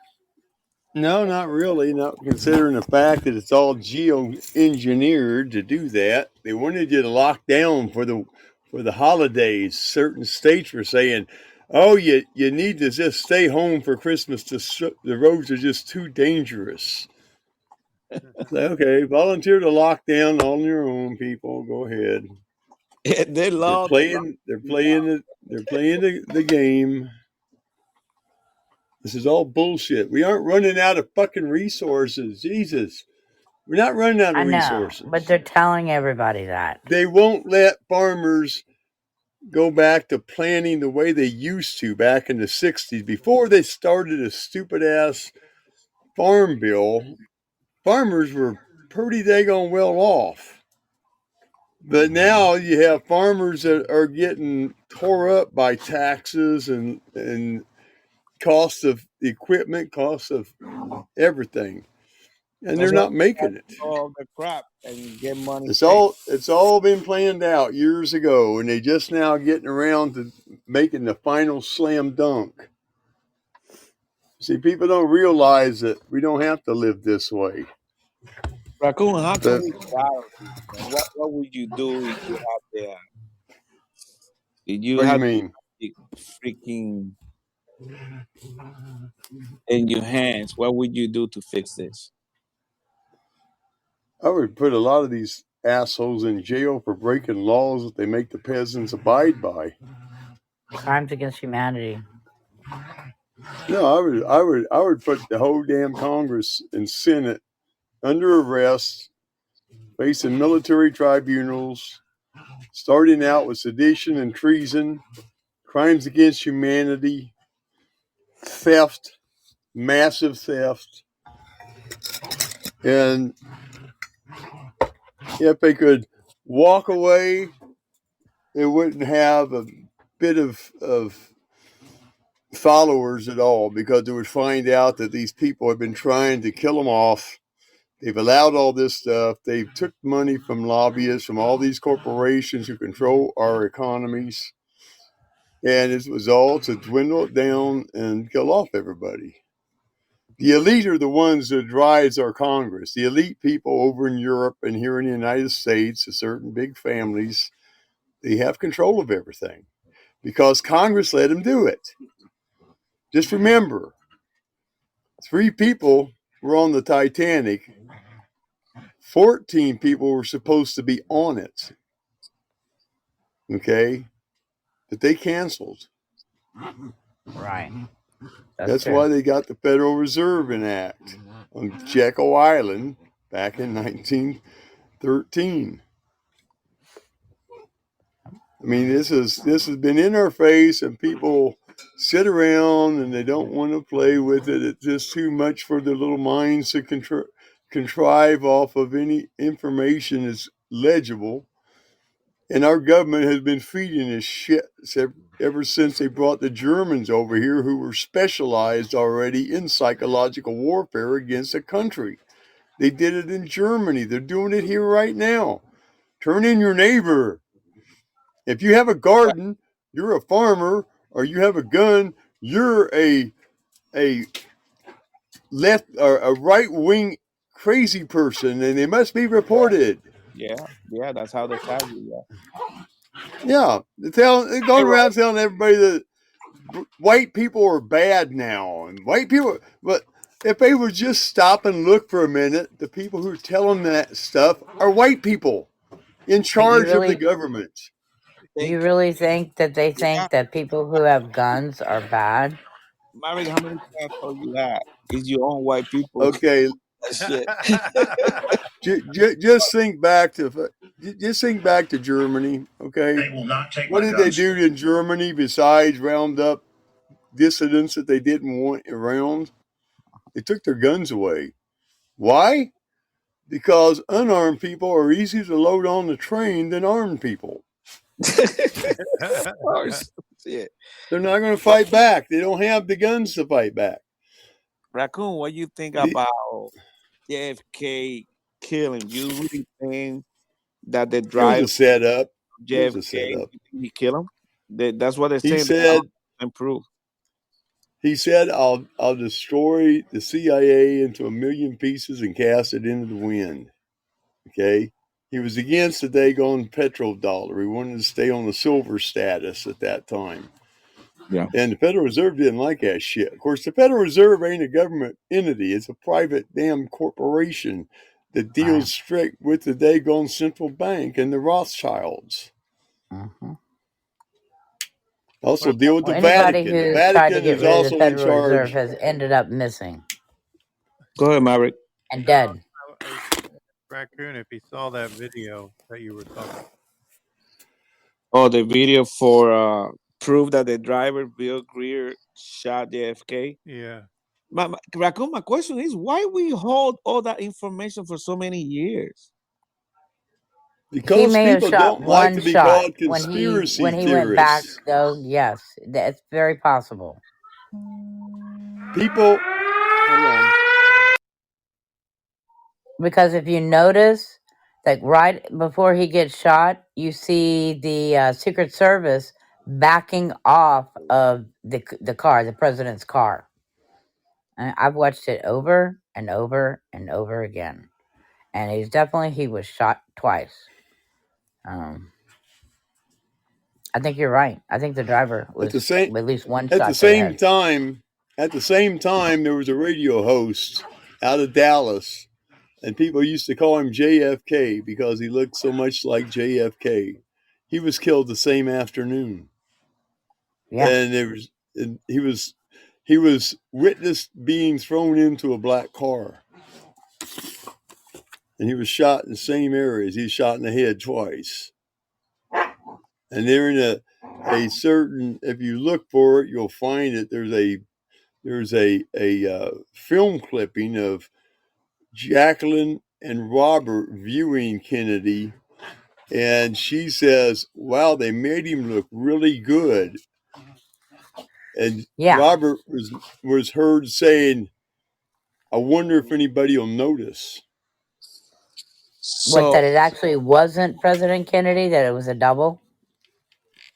No, not really. Not considering the fact that it's all geoengineered to do that. They wanted you to lock down for the holidays. Certain states were saying, "Oh, you need to just stay home for Christmas. The roads are just too dangerous." Okay, volunteer to lock down on your own, people. Go ahead. They They're love the playing. They're playing it. They're playing the game. This is all bullshit. We aren't running out of fucking resources. Jesus. We're not running out I of know, resources. but they're telling everybody that. They won't let farmers go back to planting the way they used to back in the 60s. Before they started a stupid ass farm bill, farmers were pretty daggone well off. But now you have farmers that are getting tore up by taxes and cost of equipment, cost of everything. And they're That's why not making it. all the crap and get money. It's all been planned out years ago, and they just now getting around to making the final slam dunk. See, people don't realize that we don't have to live this way. Raccoon, how can But we get out of this, man? What would you do if you had the if you what do you had mean? the freaking in your hands? What would you do to fix this? I would put a lot of these assholes in jail for breaking laws that they make the peasants abide by. Crimes against humanity. No, I would put the whole damn Congress and Senate under arrest, facing military tribunals, starting out with sedition and treason, crimes against humanity, theft, massive theft, and if they could walk away, they wouldn't have a bit of followers at all, because they would find out that these people have been trying to kill them off. They've allowed all this stuff. They took money from lobbyists, from all these corporations who control our economies. And it was all to dwindle it down and kill off everybody. The elite are the ones that drives our Congress. The elite people over in Europe and here in the United States, the certain big families, they have control of everything because Congress let them do it. Just remember, 3 people were on the Titanic. 14 people were supposed to be on it. Okay? But they canceled. Right. That's why they got the Federal Reserve Act on Jekyll Island back in 1913. I mean, this has been in our face, and people sit around and they don't want to play with it. It's just too much for their little minds to contrive off of any information that's legible. And our government has been feeding this shit ever since they brought the Germans over here, who were specialized already in psychological warfare against a country. They did it in Germany. They're doing it here right now. Turn in your neighbor. If you have a garden, you're a farmer, or you have a gun, you're a left or a right wing crazy person, and they must be reported. Yeah, that's how they tell you. Yeah, they're going around telling everybody that white people are bad now, and white people. But if they would just stop and look for a minute, the people who are telling that stuff are white people in charge of the government. You really think that they think that people who have guns are bad? Married, how many times I told you that? It's your own white people. Okay. That shit. Just think back to Germany. Okay. They will not take what my did guns. they do in Germany besides round up dissidents that they didn't want around? They took their guns away. Why? Because unarmed people are easier to load on the train than armed people. They're not going to fight back. They don't have the guns to fight back. Raccoon, what do you think about JFK killing? You really think that the driver It was a setup. JFK, he killed him? That's what they're saying. He said, improve. He said, I'll destroy the CIA into a million pieces and cast it into the wind. Okay? He was against the daggone petrodollar. He wanted to stay on the silver status at that time. Yeah. And the Federal Reserve didn't like that shit. Of course, the Federal Reserve ain't a government entity. It's a private damn corporation that deals straight with the daggone central bank and the Rothschilds. Mm-hmm. Also deal with the Anybody Vatican. The who's tried to Vatican get is rid of the also in Federal Reserve charge. has ended up missing Go ahead, Maverick. and dead. Raccoon, if he saw that video that you were talking about. Oh, the video for proof that the driver, Bill Greer, shot JFK. Yeah. Raccoon, my question is, why we hold all that information for so many years? Because may have people shot don't like one to be shot called conspiracy when he went back, theorists. though. Yes, that's very possible. People, hold on. Because if you notice, like right before he gets shot, you see the Secret Service backing off of the car, the president's car. And I've watched it over and over and over again, and he was shot twice. I think you're right. I think the driver was At the same, at least one at shot the to same head. time, there was a radio host out of Dallas, and people used to call him JFK because he looked so much like JFK. He was killed the same afternoon. Yeah. And he was witnessed being thrown into a black car. And he was shot in the same areas. He was shot in the head twice. And they're in a certain, if you look for it, you'll find it. There's a film clipping of Jacqueline and Robert viewing Kennedy. And she says, wow, they made him look really good. And Robert was heard saying, I wonder if anybody will notice. That it actually wasn't President Kennedy, that it was a double?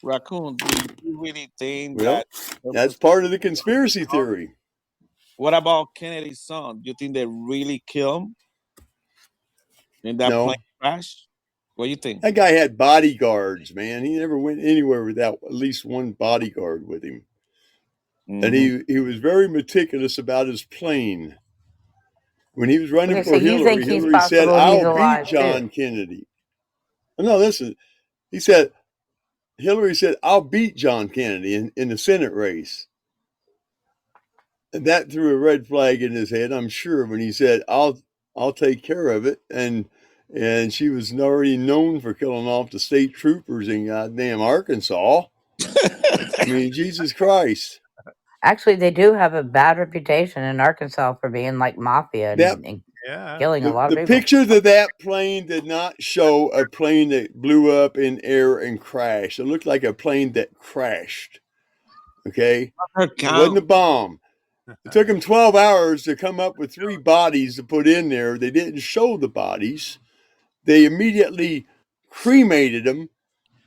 Raccoon, do you really think that's part of the conspiracy theory. What about Kennedy's son? Do you think they really killed him in that plane crash? What do you think? That guy had bodyguards, man. He never went anywhere without at least one bodyguard with him. Mm-hmm. And he was very meticulous about his plane. When he was running for Hillary, Hillary said, I'll beat John Kennedy. No, listen. Hillary said, I'll beat John Kennedy in the Senate race. And that threw a red flag in his head, I'm sure, when he said, I'll take care of it. And she was already known for killing off the state troopers in goddamn Arkansas. I mean, Jesus Christ. Actually, they do have a bad reputation in Arkansas for being like mafia and killing a lot of people. The pictures of that plane did not show a plane that blew up in air and crashed. It looked like a plane that crashed. Okay? It wasn't a bomb. It took them 12 hours to come up with 3 bodies to put in there. They didn't show the bodies. They immediately cremated them,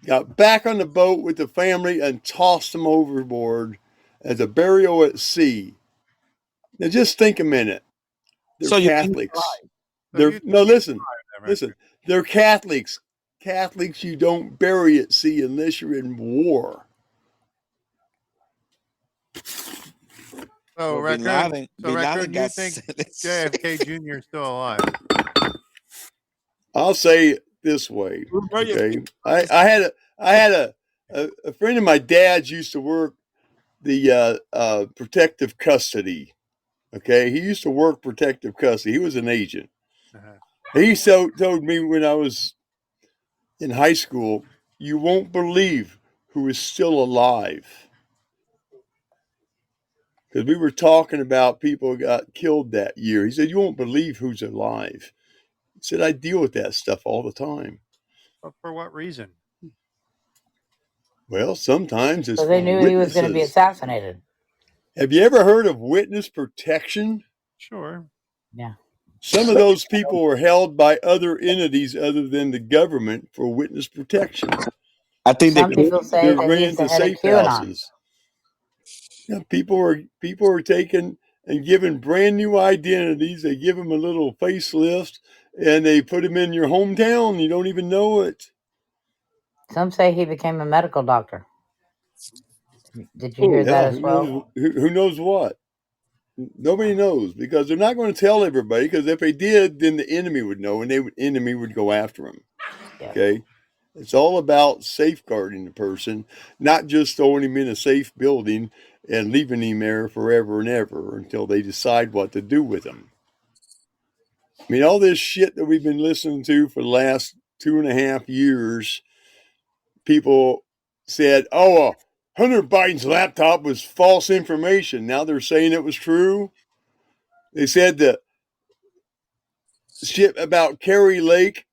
got back on the boat with the family, and tossed them overboard as a burial at sea. Now, just think a minute. They're Catholics. Listen. They're Catholics. Catholics you don't bury at sea unless you're in war. So, Raccoon, do you think JFK Jr. is still alive? I'll say it this way. Okay, I had a friend of my dad's used to work the protective custody. Okay, he used to work protective custody. He was an agent. Uh-huh. He told me when I was in high school, you won't believe who is still alive. Because we were talking about people who got killed that year. He said, you won't believe who's alive. He said, I deal with that stuff all the time. But for what reason? Well, sometimes it's so they knew he was going to be assassinated. Have you ever heard of witness protection? Sure. Yeah. Some of those people were held by other entities other than the government for witness protection. I think some people say they're that ran he's the to head safe of QAnon. houses. Yeah, people are taking and giving brand new identities. They give them a little facelift, and they put them in your hometown. You don't even know it. Some say he became a medical doctor. Did you Oh, hear that Yeah, as well? who knows what? Nobody knows because they're not going to tell everybody. Because if they did, then the enemy would know, and the enemy would go after them. Yeah. Okay, it's all about safeguarding the person, not just throwing him in a safe building and leaving him there forever and ever until they decide what to do with him. I mean, all this shit that we've been listening to for the last 2.5 years, people said, oh, Hunter Biden's laptop was false information. Now they're saying it was true. They said the shit about Kerry Lake,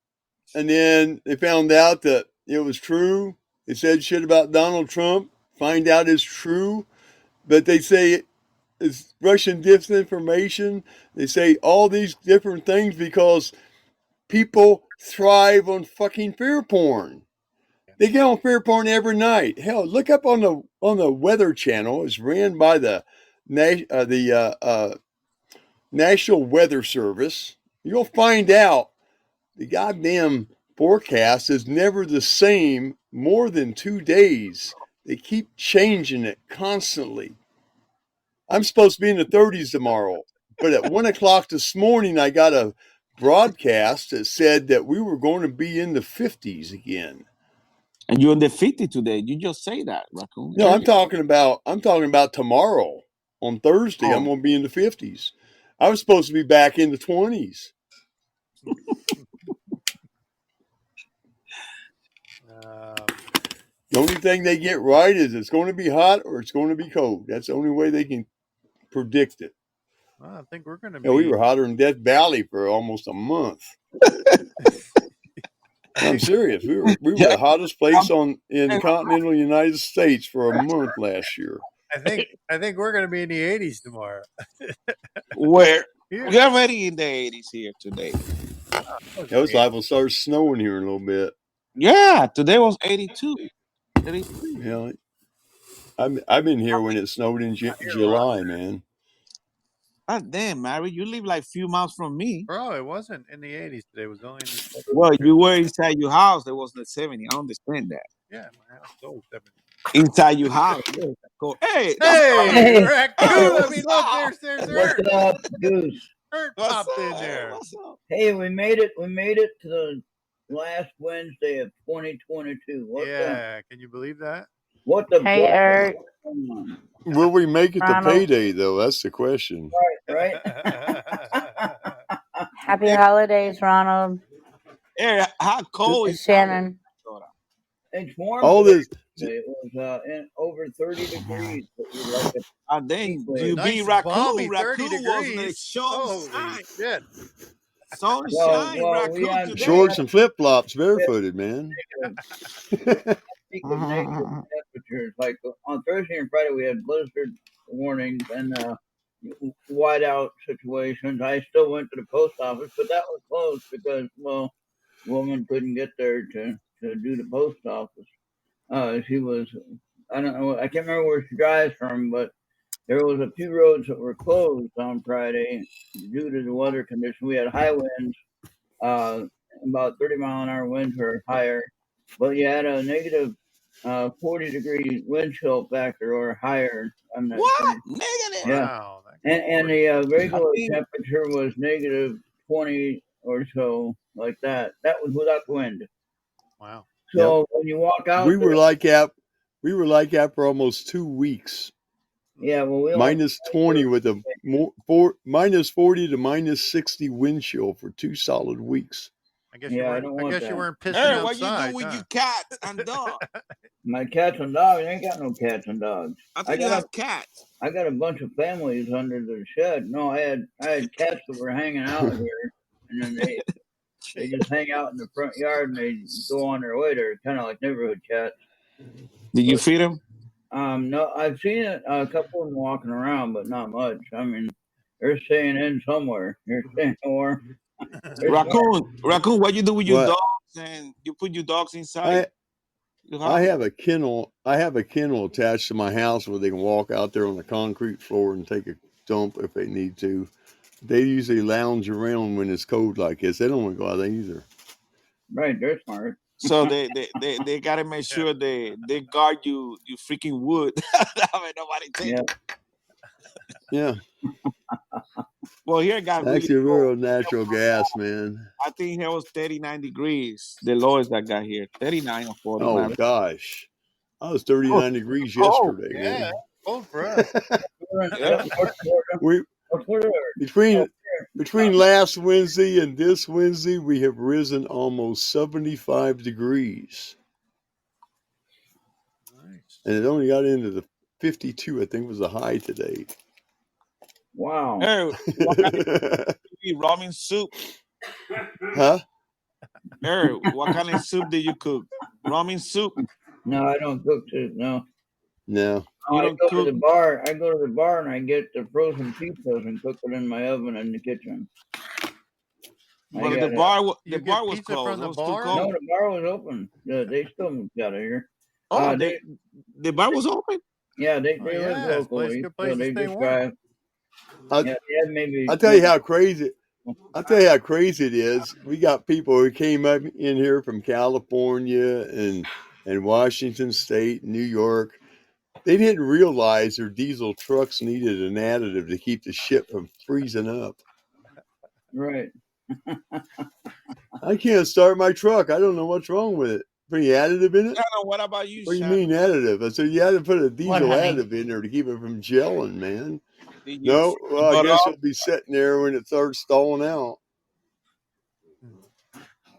and then they found out that it was true. They said shit about Donald Trump, find out it's true. But they say it's Russian disinformation. They say all these different things because people thrive on fucking fear porn. They get on fear porn every night. Hell, look up on the Weather Channel. It's ran by the National Weather Service. You'll find out the goddamn forecast is never the same more than 2 days. They keep changing it constantly. I'm supposed to be in the 30s tomorrow, but at 1 o'clock this morning, I got a broadcast that said that we were going to be in the 50s again. And you're in the 50 today. You just say that, Raccoon. No, I'm talking about tomorrow. On Thursday, I'm going to be in the 50s. I was supposed to be back in the 20s. The only thing they get right is it's going to be hot or it's going to be cold. That's the only way they can predict it. Well, I think we're going to be. We were hotter than Death Valley for almost a month. I'm serious. We were the hottest place in the continental United States for a month last year. I think we're going to be in the 80s tomorrow. We're already in the 80s here today. It was liable to start snowing here in a little bit. Yeah, today was 82. Yeah, I've been here when it snowed in July, man. God damn, Mary, you live like a few miles from me. Bro, it wasn't in the 80s today. It was only in the 70s. Well, you were inside your house. There was the 70. I understand that. Yeah, my house is old 70. Inside your house. Go, hey, Raccoon! I mean, look, there's What's up, Goose? Earth popped in there. What's up? Hey, we made it. We made it to the last Wednesday of 2022. Can you believe that? What the? Hey, Eric. Will we make it to payday, though? That's the question. Right. Happy holidays, Ronald. Hey, how cold is Shannon? It's warm. All this. It was over 30 degrees. You be Raccoon. Raccoon was in the Holy shit. Sunshine, Raccoon. Shorts and flip flops, barefooted, man. Speaking of negative temperatures, like on Thursday and Friday, we had blizzard warnings and whiteout situations. I still went to the post office, but that was closed because, well, woman couldn't get there to do the post office. She was, I don't know, I can't remember where she drives from, but there was a few roads that were closed on Friday due to the weather condition. We had high winds, about 30-mile-an-hour winds or higher, but you had a negative 40-degree wind chill factor or higher. What? Negative? Yeah. Wow. And the regular temperature was negative 20 or so, like that. That was without wind. Wow. So when you walk out, we were like that for almost 2 weeks. Yeah, well, minus 20 with a minus 40 to minus 60 wind chill for 2 solid weeks. I guess you weren't pissing outside. What you do with your cats and dogs? My cats and dogs. I ain't got no cats and dogs. I got cats. I got a bunch of families under the shed. No, I had cats that were hanging out here, and then they just hang out in the front yard and they go on their way. They're kind of like neighborhood cats. Did you feed them? No, I've seen a couple of them walking around, but not much. I mean, they're staying in somewhere. They're staying warm. Raccoon, what you do with your dogs? And you put your dogs inside? I have a kennel. I have a kennel attached to my house where they can walk out there on the concrete floor and take a dump if they need to. They usually lounge around when it's cold like this. They don't want to go out there either. Right, they're smart. So they gotta make sure they guard you freaking wood. That way nobody take Yeah. it. Yeah, Well, here it got really actually, cold. real natural gas, man. I think here was 39 degrees. The lowest I got here, 39 or 40. Oh man. gosh, I was 39 degrees cold. yesterday, Yeah, man. cold for us. Yeah. We between last Wednesday and this Wednesday, we have risen almost 75 degrees, Nice. and it only got into the 52. I think was the high today. Wow. Hey, what kind of ramen soup? Huh? Hey, what kind of soup did you cook? Ramen soup? No, I don't cook soup. No. No. You I don't go cook? to the bar. I go to the bar and I get the frozen pizzas and cook it in my oven in the kitchen. But I the got it. bar You the get bar was pizza closed. from the It was too bar? No, cold. the bar was open. They still moved out of here. Oh, they- the bar was open? Yeah, they Oh, live yeah, it's locally, good so place to they stay just warm. drive. I- Yeah, they had maybe. I'll tell you how crazy. I'll tell you how crazy it is. We got people who came up in here from California and Washington State, New York. They didn't realize their diesel trucks needed an additive to keep the shit from freezing up. Right. I can't start my truck. I don't know what's wrong with it. Put any additive in it? Shannon, what about you, What do you Shannon? mean additive? I said you had to put a diesel honey? additive in there to keep it from gelling, man. Did you No, freeze well, I your butt guess off? it'll be sitting there when it starts stalling out.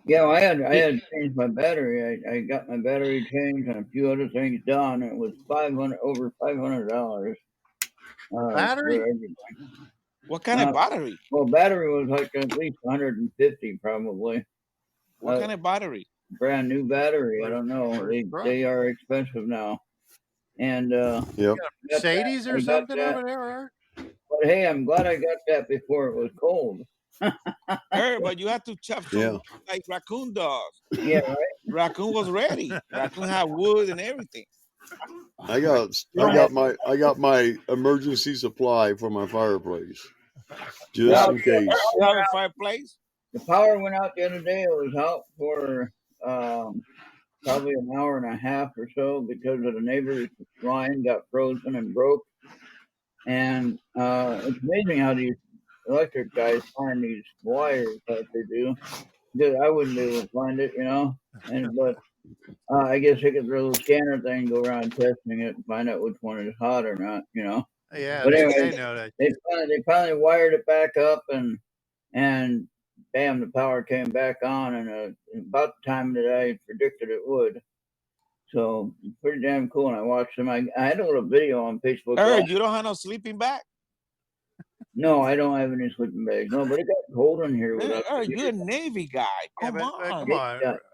Yeah, well, I had changed my battery. I got my battery changed and a few other things done. It was over $500. Battery? for everything. What kind of battery? Well, battery was like at least 150 probably. What kind of battery? Brand new battery. I don't know. They are expensive now. And Yep. Mercedes or I got something that. over there? Art? But hey, I'm glad I got that before it was cold. Hey, but you had to chop some Yeah. wood like raccoon dogs. Yeah, right. Raccoon was ready. Raccoon had wood and everything. I got my emergency supply for my fireplace, just in case. You have a fireplace? The power went out the other day. It was out for probably an hour and a half or so because of the neighbor's line got frozen and broke. And it's amazing how these electric guys find these wires like they do. Because I wouldn't be able to find it, but I guess they could throw a little scanner thing, go around testing it, and find out which one is hot or not, Yeah, But they anyway, know that. They finally wired it back up, and bam, the power came back on, and about the time that I predicted it would. So pretty damn cool. And I watched them. I had a little video on Facebook. Hey, you don't have no sleeping bag? No, I don't have any sleeping bags. No, but it got cold in here. Hey, Without you're a Navy guy. Yeah, Come on. come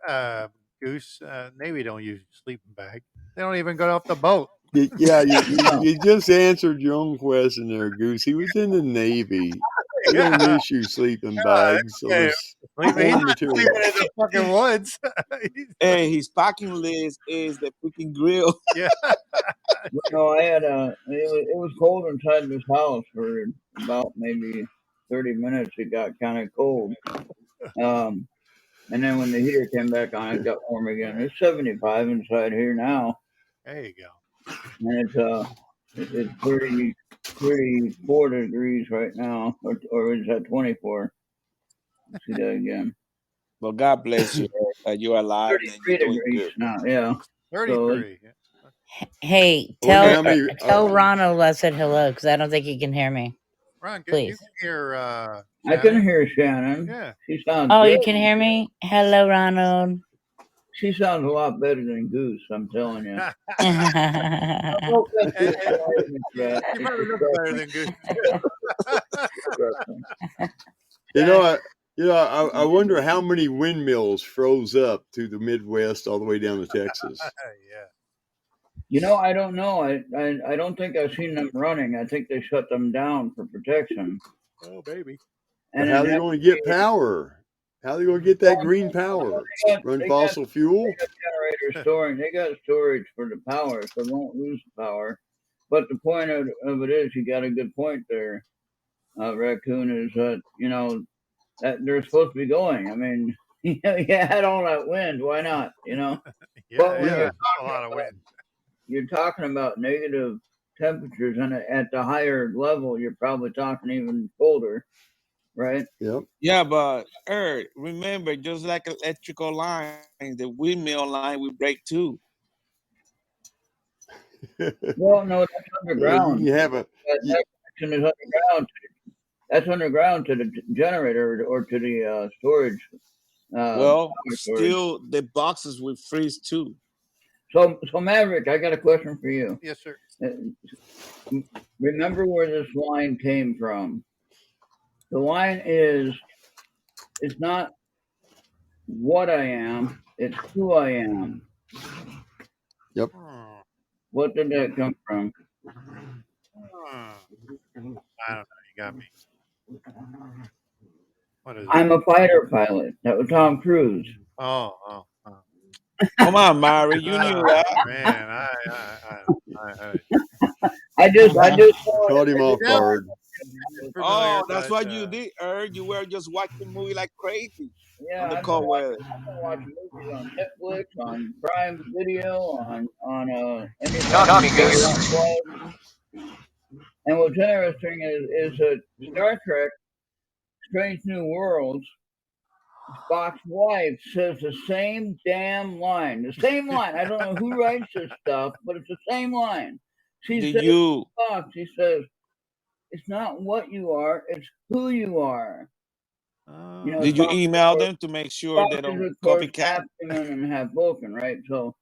on, Goose. Navy don't use sleeping bag. They don't even go off the boat. Yeah, you just answered your own question there, Goose. He was in the Navy. They don't issue sleeping bags. So yeah. it's He's own not material. sleeping in the fucking woods. Hey, his packing list is the freaking grill. But no, I had it was cold inside this house for about maybe 30 minutes. It got kind of cold. And then when the heater came back on, it got warm again. It's 75 inside here now. There you go. And it's 34 degrees right now, or is that 24? Let's see that again. Well, God bless you that you're alive. 33 degrees now, yeah. 33. Hey, tell Ronald I said hello because I don't think he can hear me. Ron, Please. you can hear I can hear Shannon. Yeah. She sounds Oh, good. you can hear me? Hello, Ronald. She sounds a lot better than Goose, I'm telling you. You probably look better than Goose. I wonder how many windmills froze up through the Midwest all the way down to Texas. Yeah. I don't know. I don't think I've seen them running. I think they shut them down for protection. Oh, baby. And how are they going to get power? How are they going to get that green power? Run fossil fuel? They got generator storing. They got storage for the power, so they won't lose the power. But the point of it is, you got a good point there, Raccoon. Is that that they're supposed to be going. I mean, you had all that wind. Why not? But when yeah, a lot of wind. you're talking about negative temperatures, and at the higher level, you're probably talking even colder, right? Yep. Yeah, but remember, just like electrical lines, the windmill line will break too. Well, no, that's underground. You have that connection is underground. That's underground to the generator or to the storage. Well, storage. still the boxes will freeze too. So Maverick, I got a question for you. Yes, sir. Remember where this line came from. The line is, it's not what I am, it's who I am. Yep. What did that come from? I don't know. You got me. What is it? I'm a fighter pilot. That was Tom Cruise. Oh. Come on, Mari, you knew that. Man, I just caught him off guard. Oh, that's what you did, You were just watching the movie like crazy. Yeah, on the cold weather. I've been watching movies on Netflix, on Prime Video, on And what's interesting is that Star Trek, Strange New Worlds, Spock's wife says the same damn line. The same line. I don't know who writes this stuff, but it's the same line. She says, Spock, she says, it's not what you are, it's who you are. Did you email them to make sure they don't copycat? And have Vulcan, right? So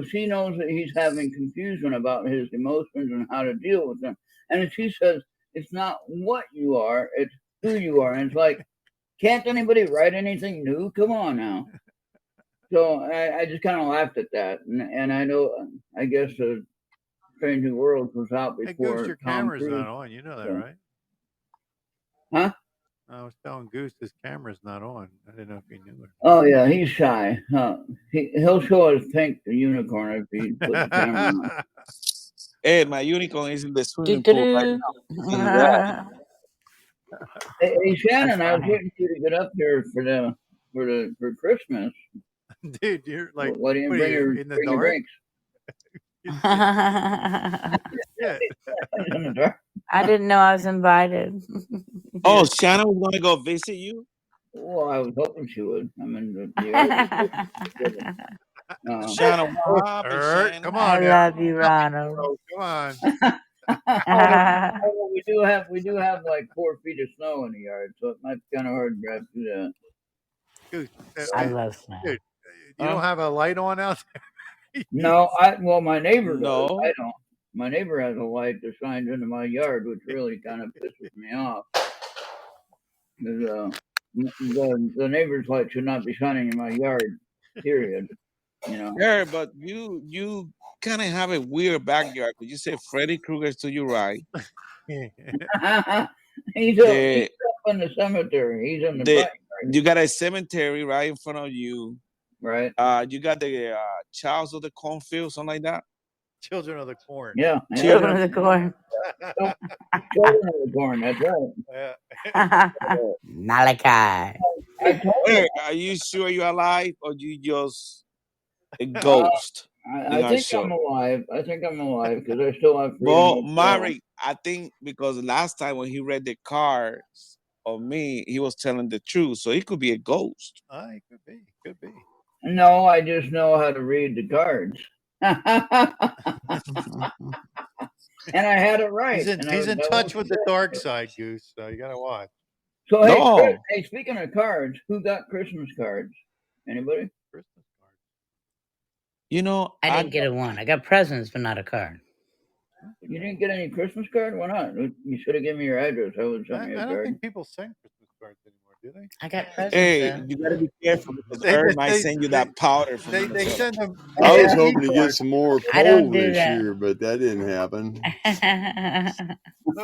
she knows that he's having confusion about his emotions and how to deal with them. And she says, it's not what you are, it's who you are. And it's like, can't anybody write anything new? Come on now. So I just kind of laughed at that. And I know, I guess the Strange New Worlds was out before. Hey, Goose, your camera's not on. You know that, right? Huh? I was telling Goose his camera's not on. I didn't know if he knew it. Oh, yeah, he's shy. He'll show his pink unicorn if he puts the camera on. Hey, my unicorn is in the swimming pool right now. Hey, Shannon, I was waiting for you to get up here for Christmas. Dude, you're like, why didn't you bring your in the dark? Yeah. I didn't know I was invited. Oh, Shannon was going to go visit you? Well, I was hoping she would. I mean, Shannon, what happened, Shannon? Come on, I love you, Ronald. Come on. We do have like 4 feet of snow in the yard, so it might be kind of hard to drive through that. Dude, I love snow. Dude, you don't have a light on out there? No, my neighbor does. I don't. My neighbor has a light that shines into my yard, which really kind of pisses me off. Because the neighbor's light should not be shining in my yard. Period. Yeah, but you kind of have a weird backyard. Because you say Freddy Krueger's to your right. He's up in the cemetery. He's in the backyard. You got a cemetery right in front of you. Right. You got the Childs of the Cornfield, something like that. Children of the Corn. Yeah. Children of the Corn. Children of the Corn. That's right. Malachi. Hey, are you sure you're alive, or you just a ghost? I think I'm alive. I think I'm alive because I still have freedom. Well, Mari, I think because last time when he read the cards of me, he was telling the truth, so he could be a ghost. It could be. No, I just know how to read the cards. And I had it right. He's in touch with the dark side, Goose, so you got to watch. So, hey, speaking of cards, who got Christmas cards? Anybody? Christmas cards. I didn't get one. I got presents, but not a card. You didn't get any Christmas card? Why not? You should have given me your address. I would send you a card. I don't think people send Christmas cards anymore, do they? I got presents. Hey, you got to be careful because Ern might send you that powder. They send them. I was hoping to get some more coal this that. year, but that didn't happen.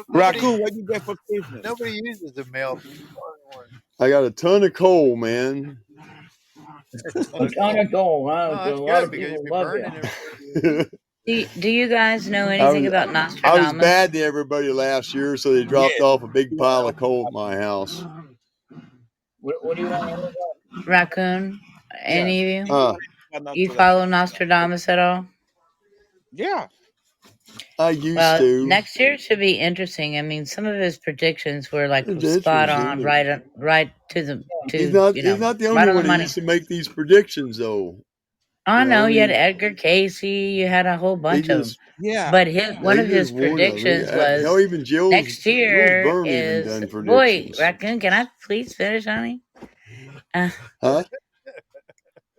Raccoon, what you get for Christmas? Nobody uses the mail. I got a ton of coal, man. A ton of gold, huh? Oh, So that's a lot good of because people you'd be love burning you. it. Do you guys know I anything was about I was Nostradamus? bad to everybody last year, so they dropped Yeah. off a big pile of coal at my house. What do you want to hear about? Raccoon? Yeah. Any of you? Not You to that. follow Nostradamus at all? Yeah. I used Well, to. next year should be interesting. I mean, some of his predictions were like It's spot on, interesting. right to the He's to you know not the right only on the one who money. used to make these predictions, though. I You know, know I you had mean, Edgar Casey, you had a whole they bunch of them, just Yeah. but one they of his just warned us. I mean, predictions was hell, even next Jules year Verne even is done boy predictions. Raccoon. Can I please finish, honey? Huh?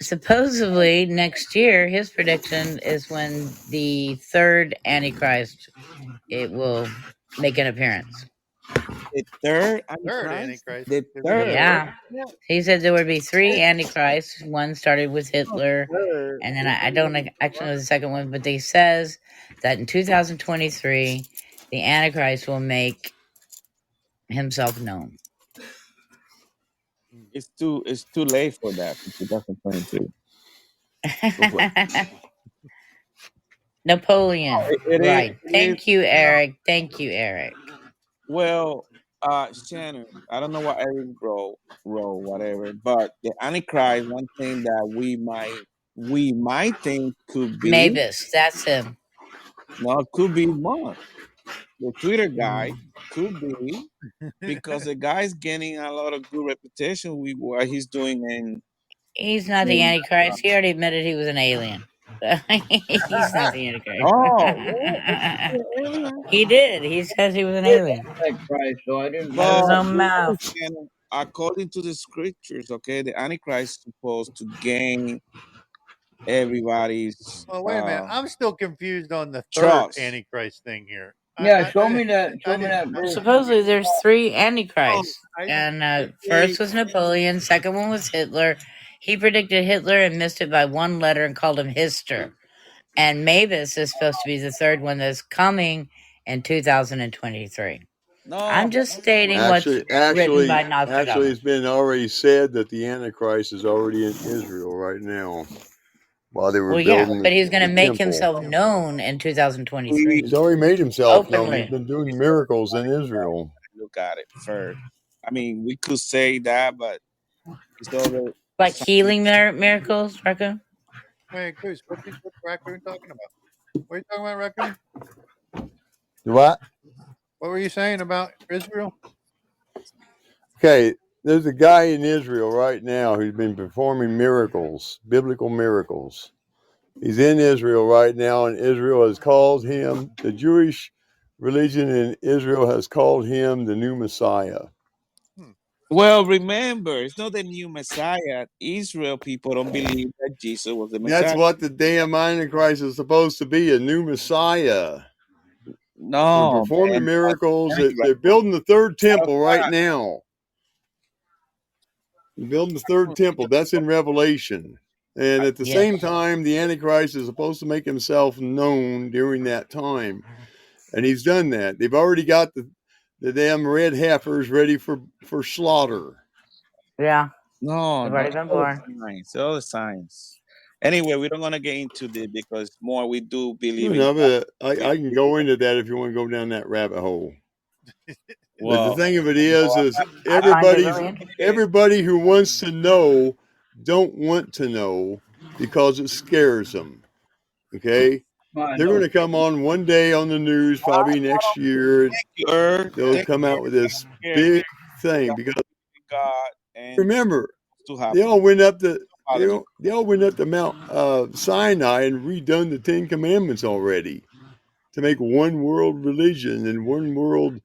Supposedly next year, his prediction is when the third Antichrist it will make an appearance. The third Third Antichrist. Antichrist. The Did we get a third. third? Yeah. He said there would be three Antichrists. One started with Hitler, Third. and then I don't actually know the second one, but they says that in 2023, the Antichrist will make himself known. It's too late for that in 2023. Napoleon, right? It is. Thank you, Eric. Thank you, Eric. Well, Shannon, I don't know what Eric wrote, whatever, but the Antichrist, one thing that we might think could be, Mavis, that's him. no, it could be Musk, the Twitter guy, could be, because the guy's getting a lot of good reputation with what he's doing He's not the Antichrist. He already admitted he was an alien. He's not the Antichrist. alien. He did. He says he was an alien. Christ, so I didn't. Out of his But own mouth. Shannon, according to the scriptures, okay, the Antichrist is supposed to gain everybody's Well, wait a minute. I'm still confused on the third trust. Antichrist thing here. Yeah, show me that. Show me that. Supposedly, there's three Antichrists, I- and first was Napoleon. Second one was Hitler. He predicted Hitler and missed it by one letter and called him Hister. And Mavis is supposed to be the third one that's coming in 2023. No, I'm just stating what's written by Nostradamus. Actually, it's been already said that the Antichrist is already in Israel right now. While they were building but he's going to the make temple. himself known in 2023. He's already made himself known. Openly. He's been doing miracles in Israel. Look at it first. I mean, we could say that, but it's already Like healing miracles, Raccoon? Wait, Goose, what's Raccoon talking about? What are you talking about, Raccoon? What? What were you saying about Israel? Okay, there's a guy in Israel right now who's been performing miracles, biblical miracles. He's in Israel right now, and Israel has called him, the Jewish religion in Israel has called him the new Messiah. Well, remember, it's not the new Messiah. Israel people don't believe that Jesus was the Messiah. That's what the damn Antichrist is supposed to be, a new Messiah. No, they're performing man, miracles. They're building the third temple right now. They're building the third temple. That's in Revelation. And at the same time, the Antichrist is supposed to make himself known during that time. And he's done that. They've already got the damn red heifers ready for slaughter. Yeah. No, they've already been born. All the signs. Anyway, we don't want to get into this because more we do believe No, but I can go into that if you want to go down that rabbit hole. Well, the thing of it is everybody who wants to know don't want to know because it scares them. Okay? They're going to come on one day on the news, probably next year. They'll come out with this big thing because remember, they all went up to Mount Sinai and redone the Ten Commandments already to make one world religion and one world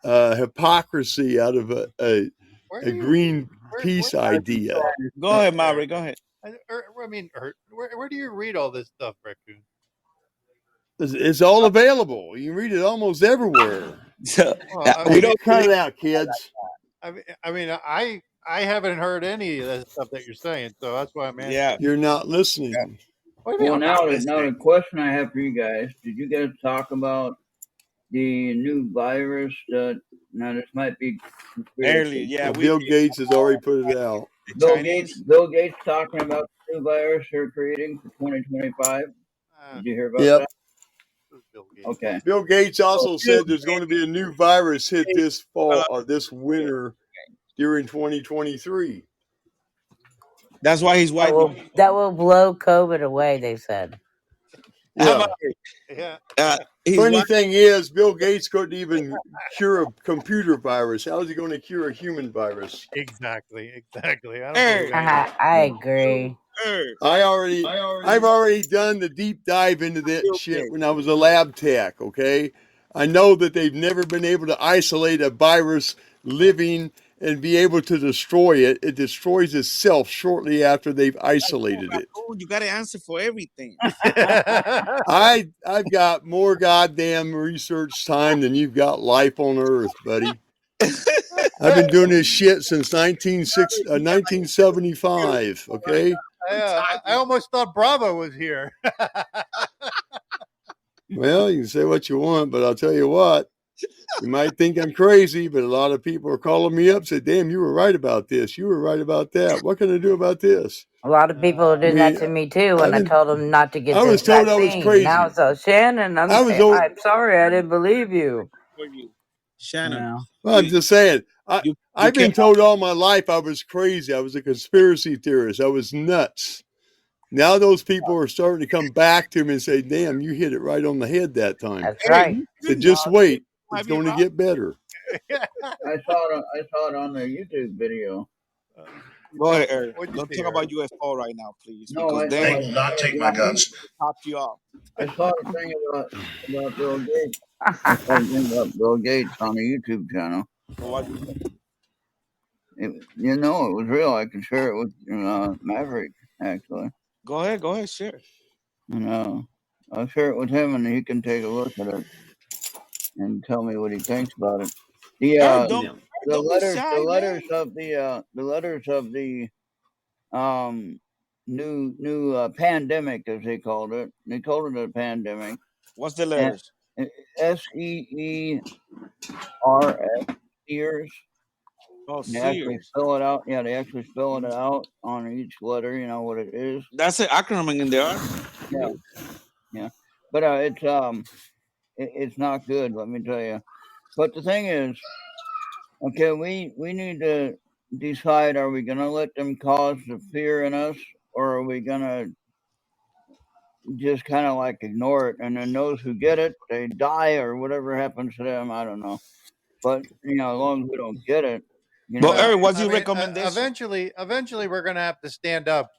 hypocrisy out of a green peace idea. Go ahead, Maury. Go ahead. Where do you read all this stuff, Raccoon? It's all available. You can read it almost everywhere. We don't cut it out, kids. I haven't heard any of that stuff that you're saying, so that's why I'm asking. Yeah, you're not listening. Yeah. Well, now the question I have for you guys: did you guys talk about the new virus? Now this might be early. Yeah, Bill Gates has already put it out. Chinese. Bill Gates talking about the new virus they're creating for 2025. Did you hear about Yep. that? Bill Gates. Okay. Bill Gates also said there's going to be a new virus hit this fall or this winter during 2023. That's why he's That wiping. will blow COVID away, they said. Yeah. Yeah. He's Funny thing is, Bill Gates couldn't even cure a computer virus. How is he going to cure a human virus? Exactly. I don't Hey. believe anything. I agree. I've already done the deep dive into that shit when I was a lab tech, okay? I know that they've never been able to isolate a virus living and be able to destroy it. It destroys itself shortly after they've isolated it. You got to answer for everything. I've got more goddamn research time than you've got life on Earth, buddy. I've been doing this shit since 1975, okay? I almost thought Bravo was here. Well, you can say what you want, but I'll tell you what. You might think I'm crazy, but a lot of people are calling me up and say, damn, you were right about this. You were right about that. What can I do about this? A lot of people are doing that to me too when I told them not to get I was this told vaccine. I was crazy. Now so Shannon, I'm sorry, I didn't believe you. Shannon. Well, I'm just saying. I've been told all my life I was crazy. I was a conspiracy theorist. I was nuts. Now those people are starting to come back to me and say, damn, you hit it right on the head that time. That's right. So just wait. It's going to get better. I saw it on the YouTube video. Go ahead, Eric. Don't talk about UFO right now, please. No, because they will not take my guns. Top you off. I saw the thing about Bill Gates. I saw the thing about Bill Gates on the YouTube channel. It was real. I can share it with Maverick, actually. Go ahead, share. I'll share it with him, and he can take a look at it and tell me what he thinks about it. The letters of the new pandemic, as they called it. They called it a pandemic. What's the letters? SEERS. Oh, They actually spell it out. Yeah, they actually spell it out on each letter. You know what it is. That's an acronym in there. Yeah. But it's not good. Let me tell you. But the thing is, okay, we need to decide: are we going to let them cause the fear in us, or are we going to just kind of like ignore it? And then those who get it, they die, or whatever happens to them. I don't know. But as long as we don't get it. Well, Eric, what's your recommendation? Eventually, we're going to have to stand up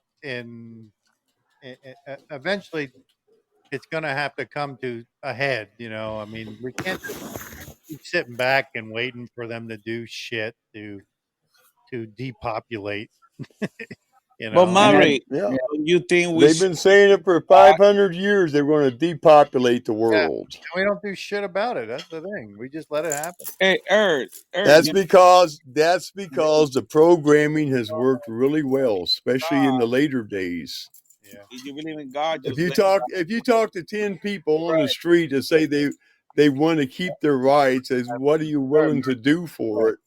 eventually it's going to have to come to a head. I mean, we can't just keep sitting back and waiting for them to do shit to depopulate. But Murray, you think they've been saying it for 500 years? They're going to depopulate the world. Yeah, we don't do shit about it. That's the thing. We just let it happen. Hey, Eric, that's because the programming has worked really well, especially in the later days. Yeah. If you believe in God, if you talk to 10 people on the street that say they want to keep their rights, as what are you willing to do for it?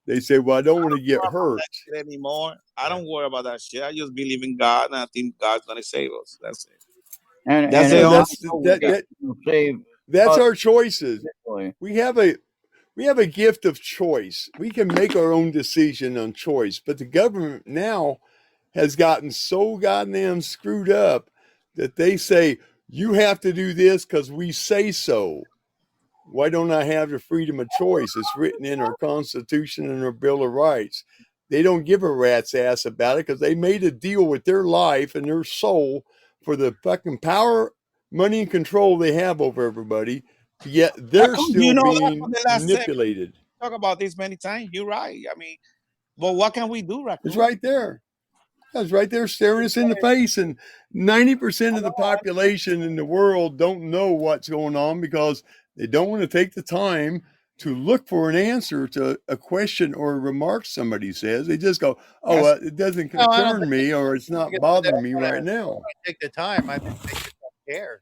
They say, well, I don't want to get hurt anymore. I don't worry about that shit. I just believe in God, and I think God's going to save us. That's it. And that's our choices. We have a gift of choice. We can make our own decision on choice, but the government now has gotten so goddamn screwed up that they say you have to do this because we say so. Why don't I have the freedom of choice? It's written in our Constitution and our Bill of Rights. They don't give a rat's ass about it because they made a deal with their life and their soul for the fucking power, money, and control they have over everybody. Yet they're still being manipulated. Talk about this many times. You're right. I mean, but what can we do, Raccoon? It's right there. It's right there staring us in the face. And 90% of the population in the world don't know what's going on because they don't want to take the time to look for an answer to a question or a remark somebody says. They just go, it doesn't concern me or it's not bothering me right now. Take the time. I think they just don't care.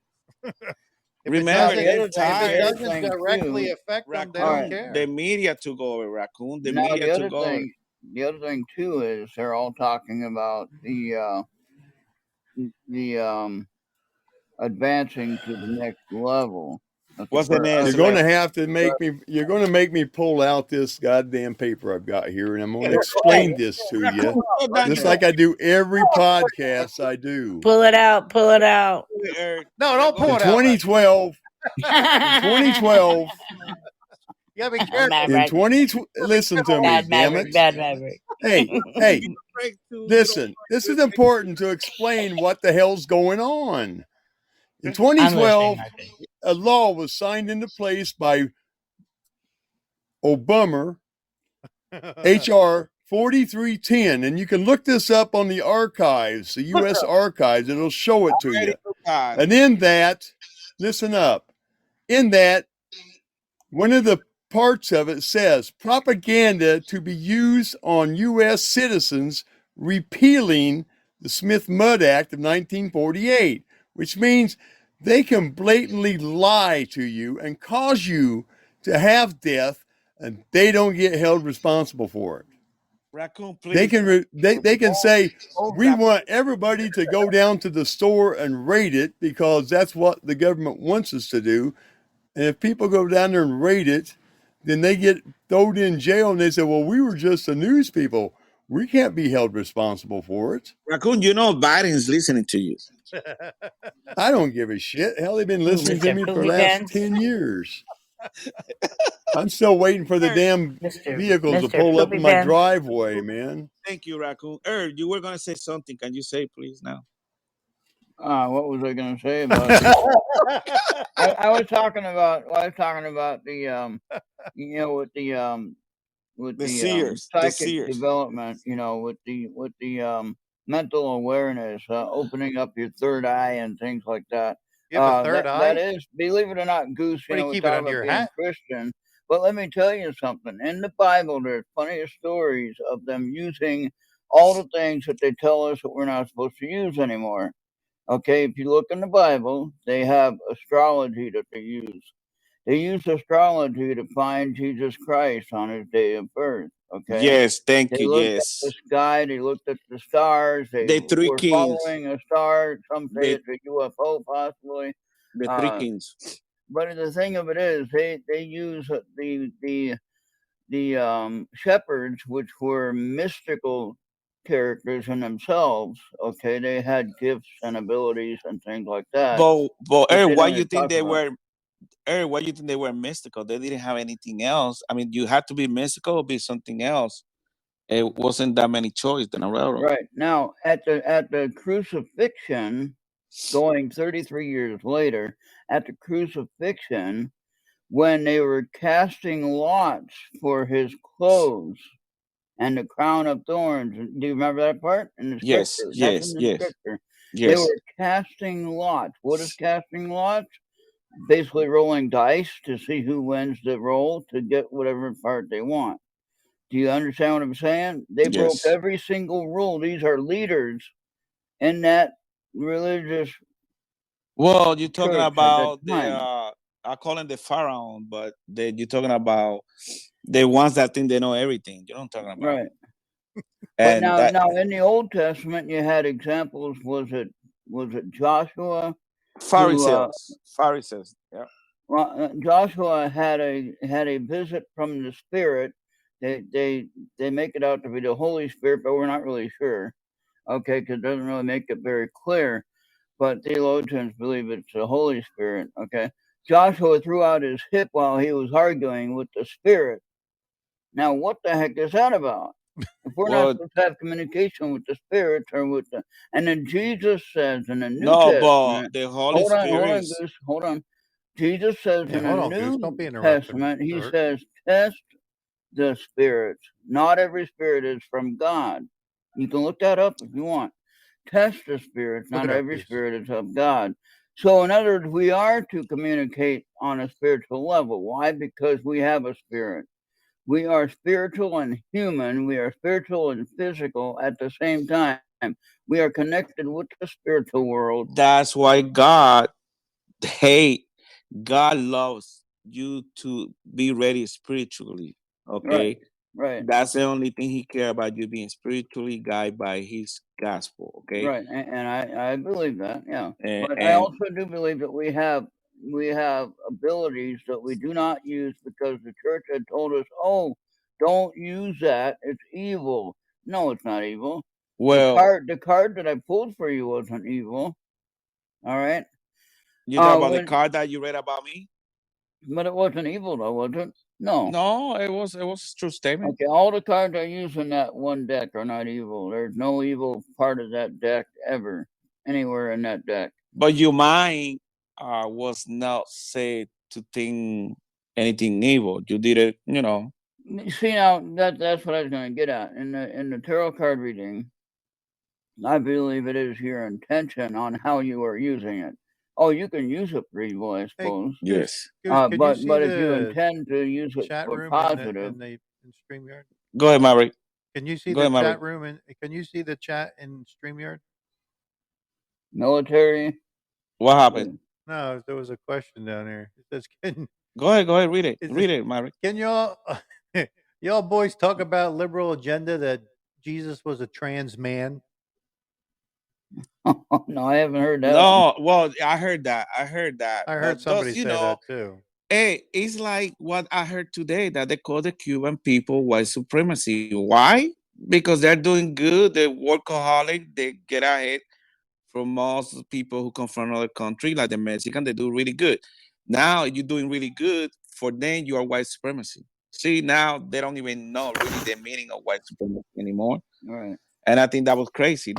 Remember, it doesn't directly affect them, they don't care. The media took over, Raccoon. The media took over. the other thing too is they're all talking about the advancing to the next level. Okay, What's the next You're going level? to have to make me. You're going to make me pull out this goddamn paper I've got here, and I'm going to explain this to you, just like I do every podcast I do. Pull it out. Pull it out. No, don't pull In it out. 2012, in 2012, You gotta be careful. Maverick. in 20, listen to me, Bad damn Maverick. it. Bad Maverick. Hey, listen. This is important to explain what the hell's going on. In I'm 2012, listening, Marcus. a law was signed into place by Obama, HR 4310, and you can look this up on the archives, the U.S. archives. It'll show it to you. And in that, listen up. In that, one of the parts of it says propaganda to be used on U.S. citizens repealing the Smith-Mudd Act of 1948, which means they can blatantly lie to you and cause you to have death, and they don't get held responsible for it. Raccoon, please. They can say, we want everybody to go down to the store and raid it because that's what the government wants us to do. And if people go down there and raid it, then they get thrown in jail, and they say, well, we were just the news people. We can't be held responsible for it. Raccoon, you know Biden's listening to you. I don't give a shit. Hell, they've been listening to me for the last 10 years. I'm still waiting for the damn vehicles to pull up in my driveway, man. Thank you, Raccoon. You were going to say something. Can you say, please, now? What was I going to say about I was talking about the you know, with the Sears, psychic development, you know, with the mental awareness, opening up your third eye and things like that. You have a third eye? That is, believe it or not, Goose. What, You do know, you we keep it talk under about your being hat? Christian, but let me tell you something. In the Bible, there's plenty of stories of them using all the things that they tell us that we're not supposed to use anymore. Okay, if you look in the Bible, they have astrology that they use. They use astrology to find Jesus Christ on his day of birth. Okay. Yes, thank They you. looked Yes. at the sky. They looked at the stars. They The three were kings. following a star. Some say it's a UFO, possibly. The three kings. But the thing of it is, they use the shepherds, which were mystical characters in themselves. Okay, they had gifts and abilities and things like that. But Eric, why you think talk they about. were? Eric, why you think they were mystical? They didn't have anything else. I mean, you had to be mystical or be something else. It wasn't that many choice than a railroad. Right now, at the crucifixion, going 33 years later, at the crucifixion, when they were casting lots for his clothes and the crown of thorns. Do you remember that part in the scripture? Yes. They were casting lots. What is casting lots? Basically rolling dice to see who wins the roll to get whatever part they want. Do you understand what I'm saying? They broke every single rule. These are leaders in that religious. Well, you're talking about the I call him the pharaoh, but you're talking about the ones that think they know everything. You know what I'm talking about, right? And now in the Old Testament, you had examples. Was it Joshua? Pharisees. Yeah. Well, Joshua had a visit from the Spirit. They make it out to be the Holy Spirit, but we're not really sure. Okay, because it doesn't really make it very clear. But theologians believe it's the Holy Spirit. Okay, Joshua threw out his hip while he was arguing with the Spirit. Now, what the heck is that about? If we're not supposed to have communication with the Spirit or with the, and then Jesus says in the New Testament, but the Holy Spirit. Hold on. Jesus says in the New Testament, he says, test the spirits. Not every spirit is from God. You can look that up if you want. Test the spirits. Not every spirit is of God. So in other words, we are to communicate on a spiritual level. Why? Because we have a spirit. We are spiritual and human. We are spiritual and physical at the same time. We are connected with the spiritual world. That's why God loves you to be ready spiritually. Okay. Right. Right. That's the only thing he care about, you being spiritually guided by his gospel. Okay. Right. And I believe that. Yeah. But I And also do believe that we have abilities that we do not use because the church had told us, oh, don't use that. It's evil. No, it's not evil. well, The card that I pulled for you wasn't evil. All right. you talk about the When, card that you read about me. but it wasn't evil though, was it? No. No, it was a true statement. Okay, all the cards I use in that one deck are not evil. There's no evil part of that deck ever, anywhere in that deck. But your mind was not said to think anything evil. You did it, you know. See, now that's what I was going to get at in the tarot card reading. I believe it is your intention on how you are using it. Oh, you can use it for evil, I suppose. Yes. Goose, can you see But if you the intend to use it chat for room positive, in StreamYard? Go ahead, Maverick. Can you see Go the ahead, chat Maverick. room and can you see the chat in StreamYard? military. What happened? No, there was a question down there. It says, Go ahead, read it. Is Read this- it, Maverick. can y'all boys talk about liberal agenda that Jesus was a trans man? No, I haven't heard that. No, well, I heard that. I heard But somebody say that too. Hey, it's like what I heard today that they call the Cuban people white supremacy. Why? Because they're doing good. They're workaholic. They get ahead from most people who come from another country, like the Mexican. They do really good. Now you're doing really good. For them, you are white supremacy. See, now they don't even know really the meaning of white supremacy anymore. Right. And I think that was crazy.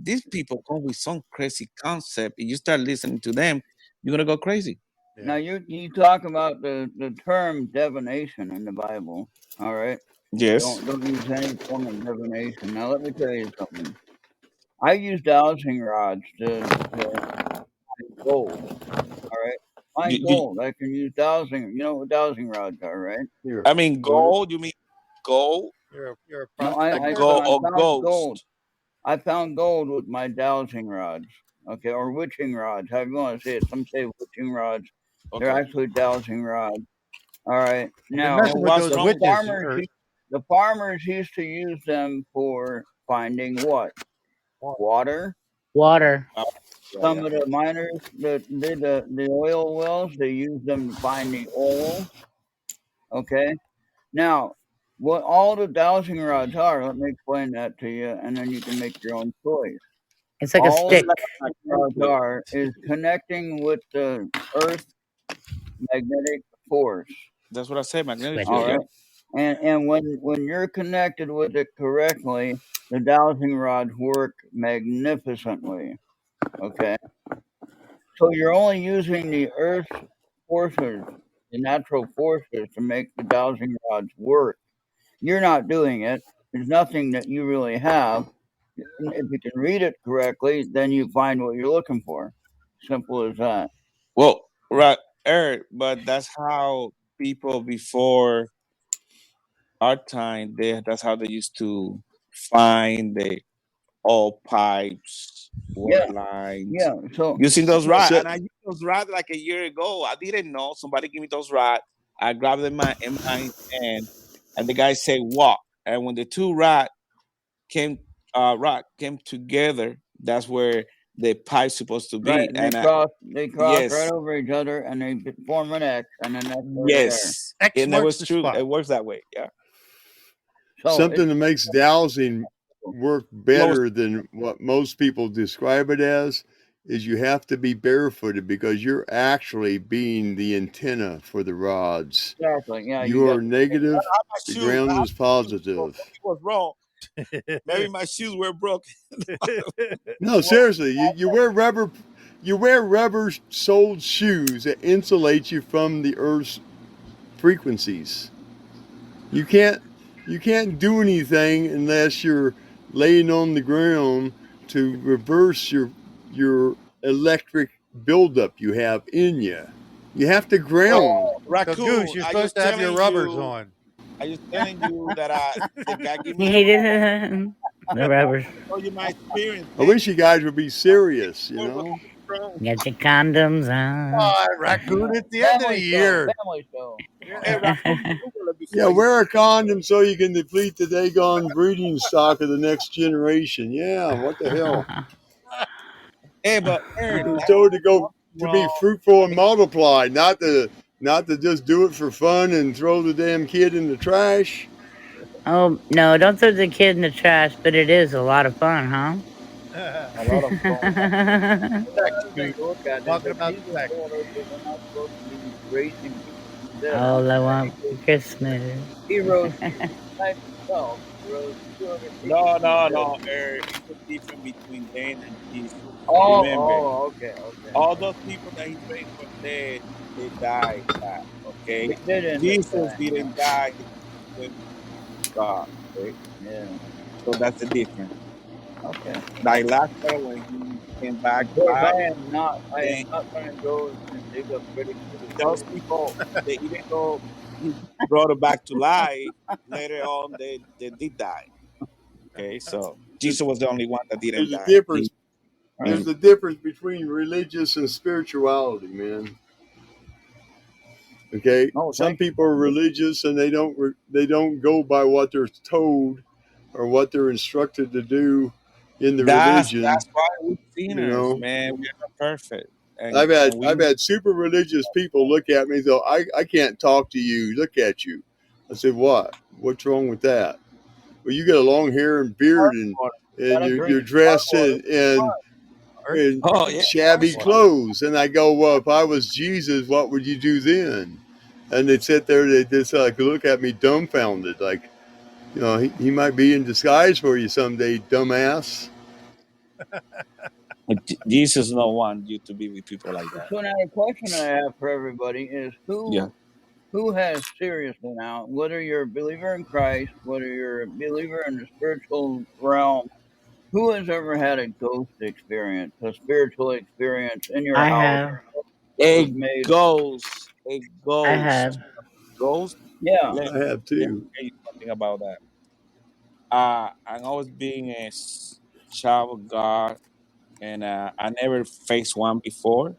These people come with some crazy concept. If you start listening to them, you're gonna go crazy. Yeah. Now you talk about the term divination in the Bible. All right. Yes. Don't use any form of divination. Now let me tell you something. I use dowsing rods to find gold. All right. Find gold. I can use dowsing. You know what dowsing rods are, right? Here. I mean gold. You mean gold? You're a No, prospector. I found gold. I found gold with my dowsing rods. Okay, or witching rods, however you want to say it. Some say witching rods. Okay. They're actually dowsing rods. All right. Now, messing with those witches, the farmers used to use them for finding what? Water. Water. Some of the miners that did the oil wells, they used them to find the oil. Okay. Now, what all the dowsing rods are, let me explain that to you, and then you can make your own choice. It's like all a stick. The rods are is connecting with the Earth's magnetic force. That's what I said, magnetic All force. right. And when you're connected with it correctly, the dowsing rods work magnificently. Okay. So you're only using the Earth's forces, the natural forces, to make the dowsing rods work. You're not doing it. There's nothing that you really have. If you can read it correctly, then you find what you're looking for. Simple as that. Well, right, Eric, but that's how people before our time, that's how they used to find the oil pipes, water lines. Yeah. So using those rods, So- and I used those rods like a year ago. I didn't know. Somebody gave me those rods. I grabbed them in my hand, and the guy said walk. And when the two rod came together, that's where the pipe's supposed to be. right, and they cross yes. right over each other, and they form an X, and then that's where yes, X and that marks was the true. spot. It works that way. Yeah. So Something that makes dowsing work better than what most people describe it as is you have to be barefooted because you're actually being the antenna for the rods. Exactly. Yeah. You are negative, the shoes. ground I- is positive. It was wrong. Maybe my shoes were broken. No, seriously, you wear rubber soled shoes that insulate you from the Earth's frequencies. You can't do anything unless you're laying on the ground to reverse your electric buildup you have in you. You have to ground. So, Raccoon, Goose, you're I supposed just to have your telling rubbers you- on. I just telling you that the guy gave me He didn't. The rubbers. show you my experience. I wish you guys would be serious, you know. Get your condoms on. Oh, raccoon, it's the end of the year. Family show. Hey, Raccoon, Google it before Yeah, you- wear a condom so you can deplete the daggone breeding stock of the next generation. Yeah, what the hell? Hey, but You've Aaron, been that's told to go to be wrong. fruitful and multiply, not to just do it for fun and throw the damn kid in the trash. Oh, no, don't throw the kid in the trash, but it is a lot of fun, huh? A lot of fun. Sex, Another thing Coop. to look at is Talking that about Jesus sex. told us that we're not supposed to be raising people from the dead. All I want for Christmas. He rose Jesus Christ himself. He rose 280 No, from the dead. Aaron. It's the difference between them and Jesus. Remember, Okay. all those people that he raised from dead, they died. Okay, They did end up Jesus dying, didn't die when God. Okay, yeah. so that's the difference. Okay. Like Lazarus when he came back Of to course, life, I am not then going to go and dig up critics for the those grave. people, they even though he brought it back to life, later on they did die. Okay, so Jesus was the only one that didn't There's a die. difference. Right. There's a difference between religious and spirituality, man. Okay, Oh, some thank you. people are religious and they don't go by what they're told or what they're instructed to do in the religion. That's why we're You sinners, know, man. We are not perfect, I've and we had super religious people look at me and go, I can't talk to you. Look at you. I said, what? What's wrong with that? Well, you got a long hair and beard and Gotta you're drink dressed water. in oh yeah, shabby clothes. And I go, well, if I was Jesus, what would you do then? And they'd sit there, they just like look at me dumbfounded, like, you know, he might be in disguise for you someday, dumbass. but Jesus don't want you to be with people like that. So now the question I have for everybody is Yeah, who has seriously now, whether you're a believer in Christ, whether you're a believer in the spiritual realm, who has ever had a ghost experience, a spiritual experience in your I house have. that a was made? a I ghost, have. ghost. Yeah. Let, I have let me too. tell you something about that. I'm always being a child of God, and I never faced one before.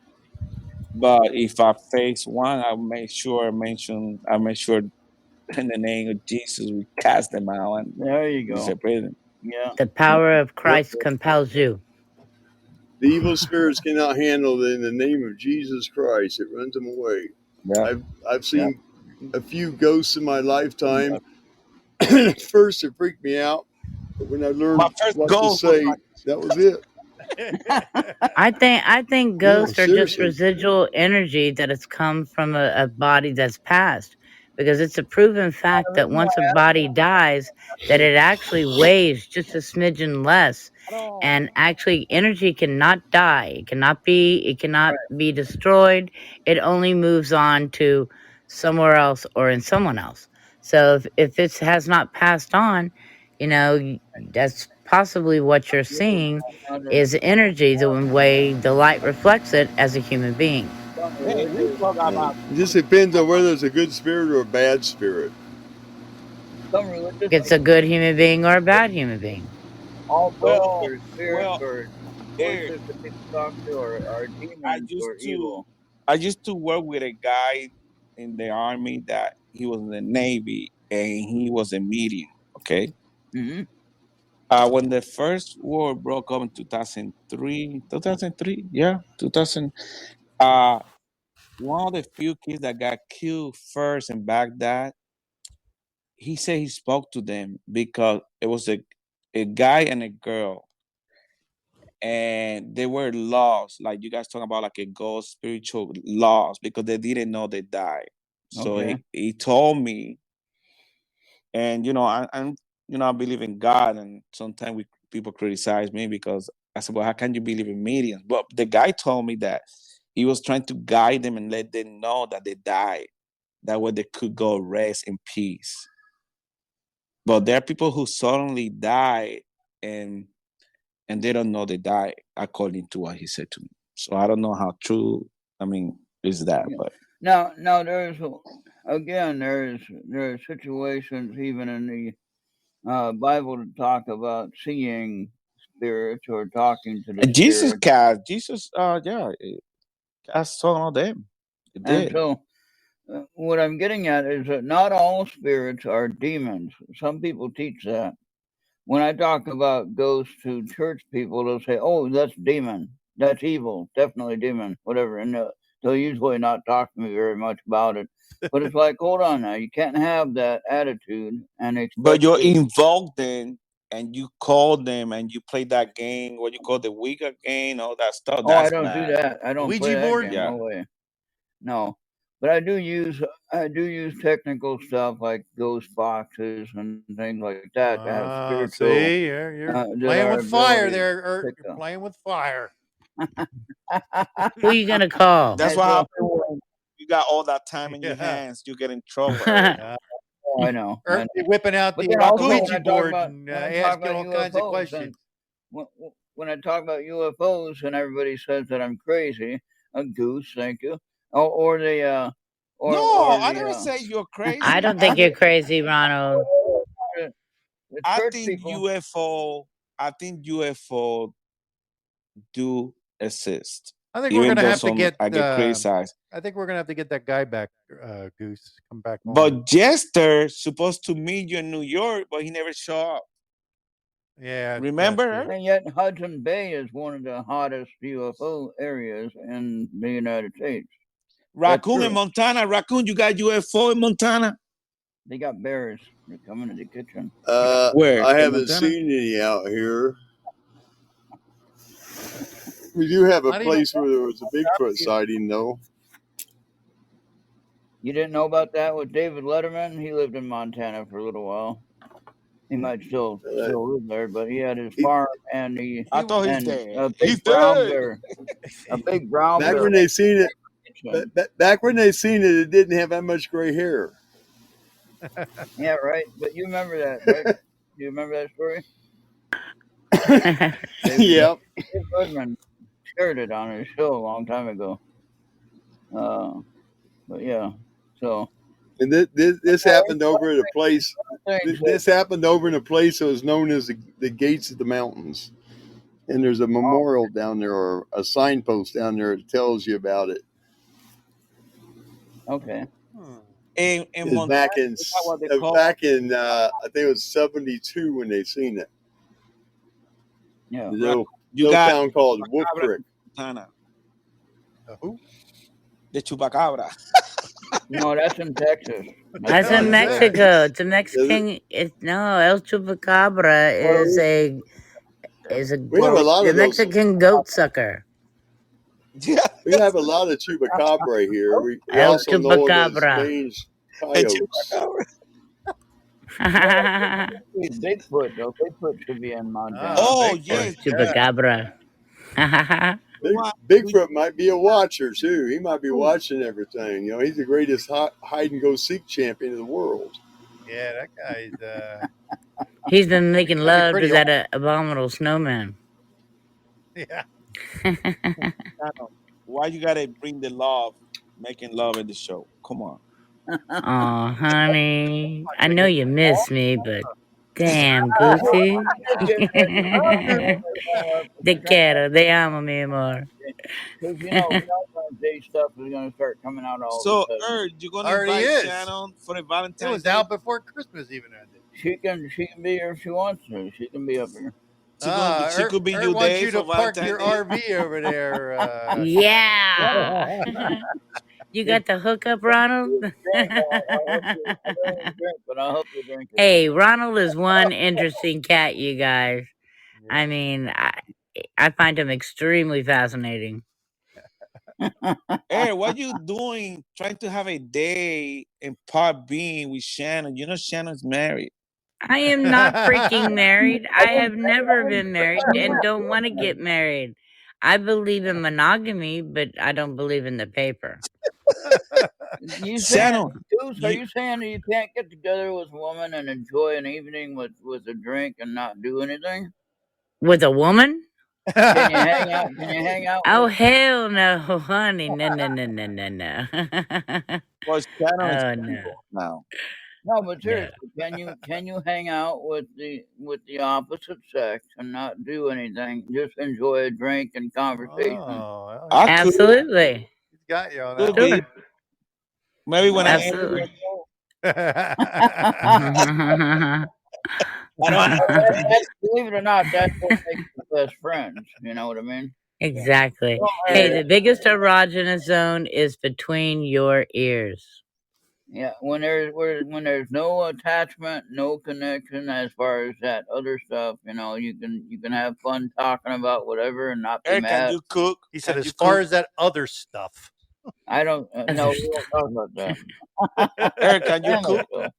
But if I face one, I make sure in the name of Jesus we cast them out and There you go. separate them. Yeah. The power of Yep. Christ compels you. The evil spirits cannot handle it in the name of Jesus Christ. It runs them away. Yeah. I've seen a few ghosts in my lifetime. At first, it freaked me out, but when I My learned first what to goal was say, that was it. I think No, ghosts are just seriously. residual energy that has come from a body that's passed. Because it's a proven fact that once a body dies, that it actually weighs just a smidgen less. And actually energy cannot die. It cannot be destroyed. It only moves on to somewhere else or in someone else. So if it has not passed on, that's possibly what you're seeing is energy, the way the light reflects it as a human being. man, we talk about It just depends on whether it's a good spirit or a bad spirit. Some religious It's a good human being or a bad human being. all ghosts well or spirits or there voices that people talk to are I demons used or to evil. I used to work with a guy in the army that he was in the Navy and he was a medium. Okay. Mm-hmm. When the first war broke up in 2003, yeah, 2000. Uh, one of the few kids that got killed first in Baghdad, he said he spoke to them because it was a guy and a girl, and they were lost. Like you guys talking about, like a ghost, spiritual lost because they didn't know they died. So Okay. he told me, and I'm I believe in God, and sometimes people criticize me because I said, well, how can you believe in mediums? But the guy told me that he was trying to guide them and let them know that they died. That way they could go rest in peace. But there are people who suddenly die and they don't know they die, according to what he said to me. So I don't know how true, is that, Yeah. but Now there's situations even in the Bible to talk about seeing spirits or talking to the Jesus spirits. cast. Jesus, yeah, cast some of them. It And did. so, what I'm getting at is that not all spirits are demons. Some people teach that. When I talk about ghosts to church people, they'll say, "Oh, that's demon. That's evil. Definitely demon. Whatever." And they'll usually not talk to me very much about it. But it's like, hold on now, you can't have that attitude and But expect you're to. involved in, and you call them, and you play that game, what you call the Ouija game, all that stuff. Oh, I That's don't do bad. that. I don't play Ouija that board? game. Yeah. No way. No. But I do use technical stuff like ghost boxes and things like that to have spiritual See, you're that playing are with fire ability there, to Ert. pick You're up. playing with fire. Who you gonna call? That's And what so, happens. You got all that time in your Yeah. hands. You get in trouble. oh, I know. I Ert know. be whipping out But the then also when Ouija I talk board about and when I talk asking about all kinds of UFOs, questions. and when I talk about UFOs, and everybody says that I'm crazy, a goose, thank you, or the No, or I the never say you're crazy. I don't think you're crazy, Ronald. the I church think people. UFO do exist. I think we're Even gonna though have to some get. I get criticized. I think we're gonna have to get that guy back, Goose. Come back on. But Jester supposed to meet you in New York, but he never show up. Yeah, Remember? And yet Hudson Bay is one of the hottest UFO areas in the United States. Raccoon in true. Montana. Raccoon, you got UFO in Montana? They got bears. They come into the kitchen. Where? I In haven't Montana? seen any out here. We do have a Not even place where there was a Bigfoot sighting, though. You didn't know about that with David Letterman? He lived in Montana for a little while. He might still live there, but he had his farm and I thought he's and dead. a He's big brown dead. bear. A big brown Back bear. when they seen it, kitchen. back when they seen it, it didn't have that much gray hair. Yeah, right. But you remember that, right? Do you remember that story? Yep. Dave Letterman shared it on his show a long time ago. But yeah, so. And this happened over at a place. This happened over in a place that was known as the Gates of the Mountains. And there's a memorial down there, or a signpost down there that tells you about it. Okay. In It's Montana, back in is that what they call I think it was 72 when they seen it. Yeah. There's a you little got town called Wolf Creek. Montana. who? The Chupacabra. No, that's in Texas. That's in Mexico. It's a Mexican. El Chupacabra is a We have a lot the of those. Mexican goat sucker. Yeah. We have a lot of chupacabra here. We El also know it as Chupacabra. mange The coyotes. Chupacabra. Bigfoot, though. Bigfoot should be in Montana. Oh, Bigfoot. yes. Chupacabra. Bigfoot might be a watcher too. He might be watching everything. You know, he's the greatest hide and go seek champion in the world. Yeah, that guy's. He's been making love to pretty that abominable snowman. Yeah. Why you gotta bring the love, making love in the show? Come on. Oh, honey, I know you miss me, but damn, Goofy. Te quiero, te amo, mi amor. Because, Valentine's Day stuff is going to start coming out all So, of a sudden. you're gonna Already invite is. Shannon for the It Valentine's was Day? out before Christmas even ended. She can be here if she wants to. She can be up here. She could be your wants day you for to park your Valentine's Day. RV over there. Yeah. You got the hookup, Ronald? I don't drink, but I hope you drink it. Hey, Ronald is one interesting cat, you guys. I mean, I find him extremely fascinating. Hey, what you doing trying to have a day in Part B with Shannon? You know Shannon's married. I am not freaking married. I have never been married and don't want to get married. I believe in monogamy, but I don't believe in the paper. Shannon, Are you saying that you can't get together with a woman and enjoy an evening with a drink and not do anything? With a woman? Can you hang out? Can you hang out? Oh, hell no, honey. No. well, Shannon is Oh, no. single now. No, but Yeah. seriously, can you hang out with the opposite sex and not do anything? Just enjoy a drink and conversation. Oh, well, I could, Absolutely. he's got you on that could one. be. Sure. Maybe when I end Absolutely. the show, You know, that's, believe it or not, that's what makes the best friends. You know what I mean? Exactly. Well, Hey, the biggest erogenous zone is between your ears. yeah, when there's no attachment, no connection as far as that other stuff, you know, you can have fun talking about whatever and not be Eric, can mad. you cook? He said, Can as you far cook? as that other stuff. I don't no, Other we stuff. don't talk about that. Eric, can you Family cook? show.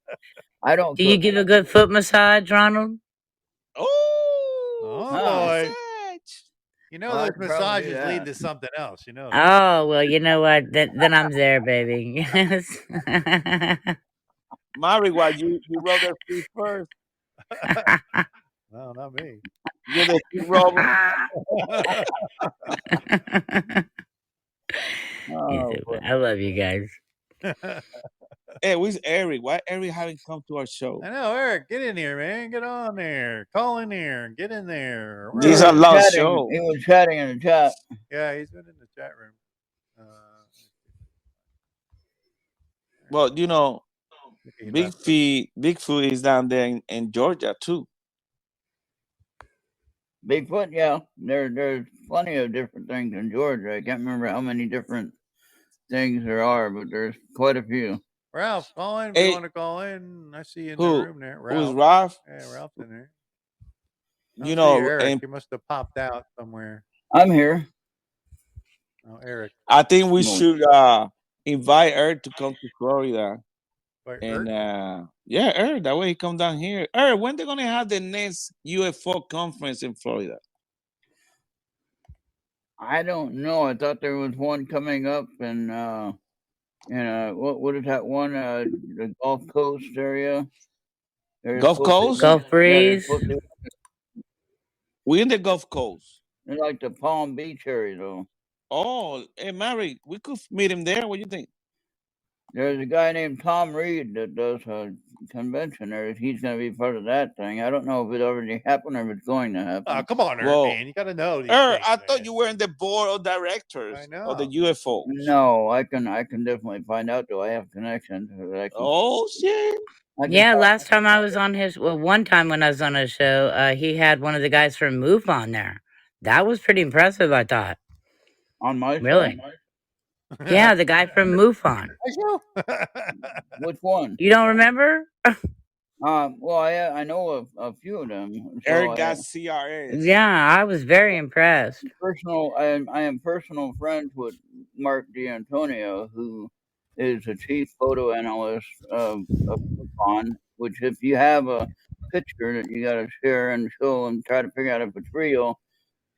I don't Do you cook. give a good foot massage, Ronald? Oh, Oh, Huh. boy. massage. You know, Well, I those could probably do massages lead that. to something else. You know. Oh, well, you know what? Then I'm there, baby. Yes. Mary, why you rub their feet first? No, not me. You're the feet rubber. Oh, boy. I love you guys. Hey, where's Eric? Why Eric haven't come to our show? I know, Eric. Get in here, man. Get on there. Call in here. Get in there. Where This is are a you? lost show. He was chatting in the chat. Yeah, he's been in the chat room. Well, you know, He left. Bigfoot is down there in Georgia too. Bigfoot, yeah. There's plenty of different things in Georgia. I can't remember how many different things there are, but there's quite a few. Ralph, call in if Hey, you want to call in. I see you in the who? room there. Who's Ralph. Ralph? Yeah, Ralph's in there. I You don't see know, Eric. and He must have popped out somewhere. I'm here. Oh, Eric. I think we No. should invite Eric to come to Florida. Wait, And Eric? yeah, Eric, that way he come down here. Eric, when they gonna have the next UFO conference in Florida? I don't know. I thought there was one coming up in what is that one? The Gulf Coast area. There's Gulf supposed to Coast? be- Gulf yeah, there's breeze. supposed to be- We in the Gulf Coast. they're like the Palm Beach area though. Oh, hey, Mary, we could meet him there. What do you think? There's a guy named Tom Reed that does a convention there. He's going to be part of that thing. I don't know if it already happened or if it's going to happen. Oh, come on, Eric, Well, man. You got to know these Eric, things, I thought man. you were in the board of directors I of the know. UFOs. No, I can definitely find out though. I have connections. Oh shit! Yeah, last time I was on his, well, one time when I was on his show, he had one of the guys from Move on there. That was pretty impressive, I thought. On my show? Really? Yeah, the guy from MUFON. Which one? You don't remember? Well, I know a few of them. So Eric got CRS. Yeah, I was very impressed. I am personal friends with Mark D'Antonio, who is a chief photo analyst of MUFON, which if you have a picture that you got to share and show and try to figure out if it's real,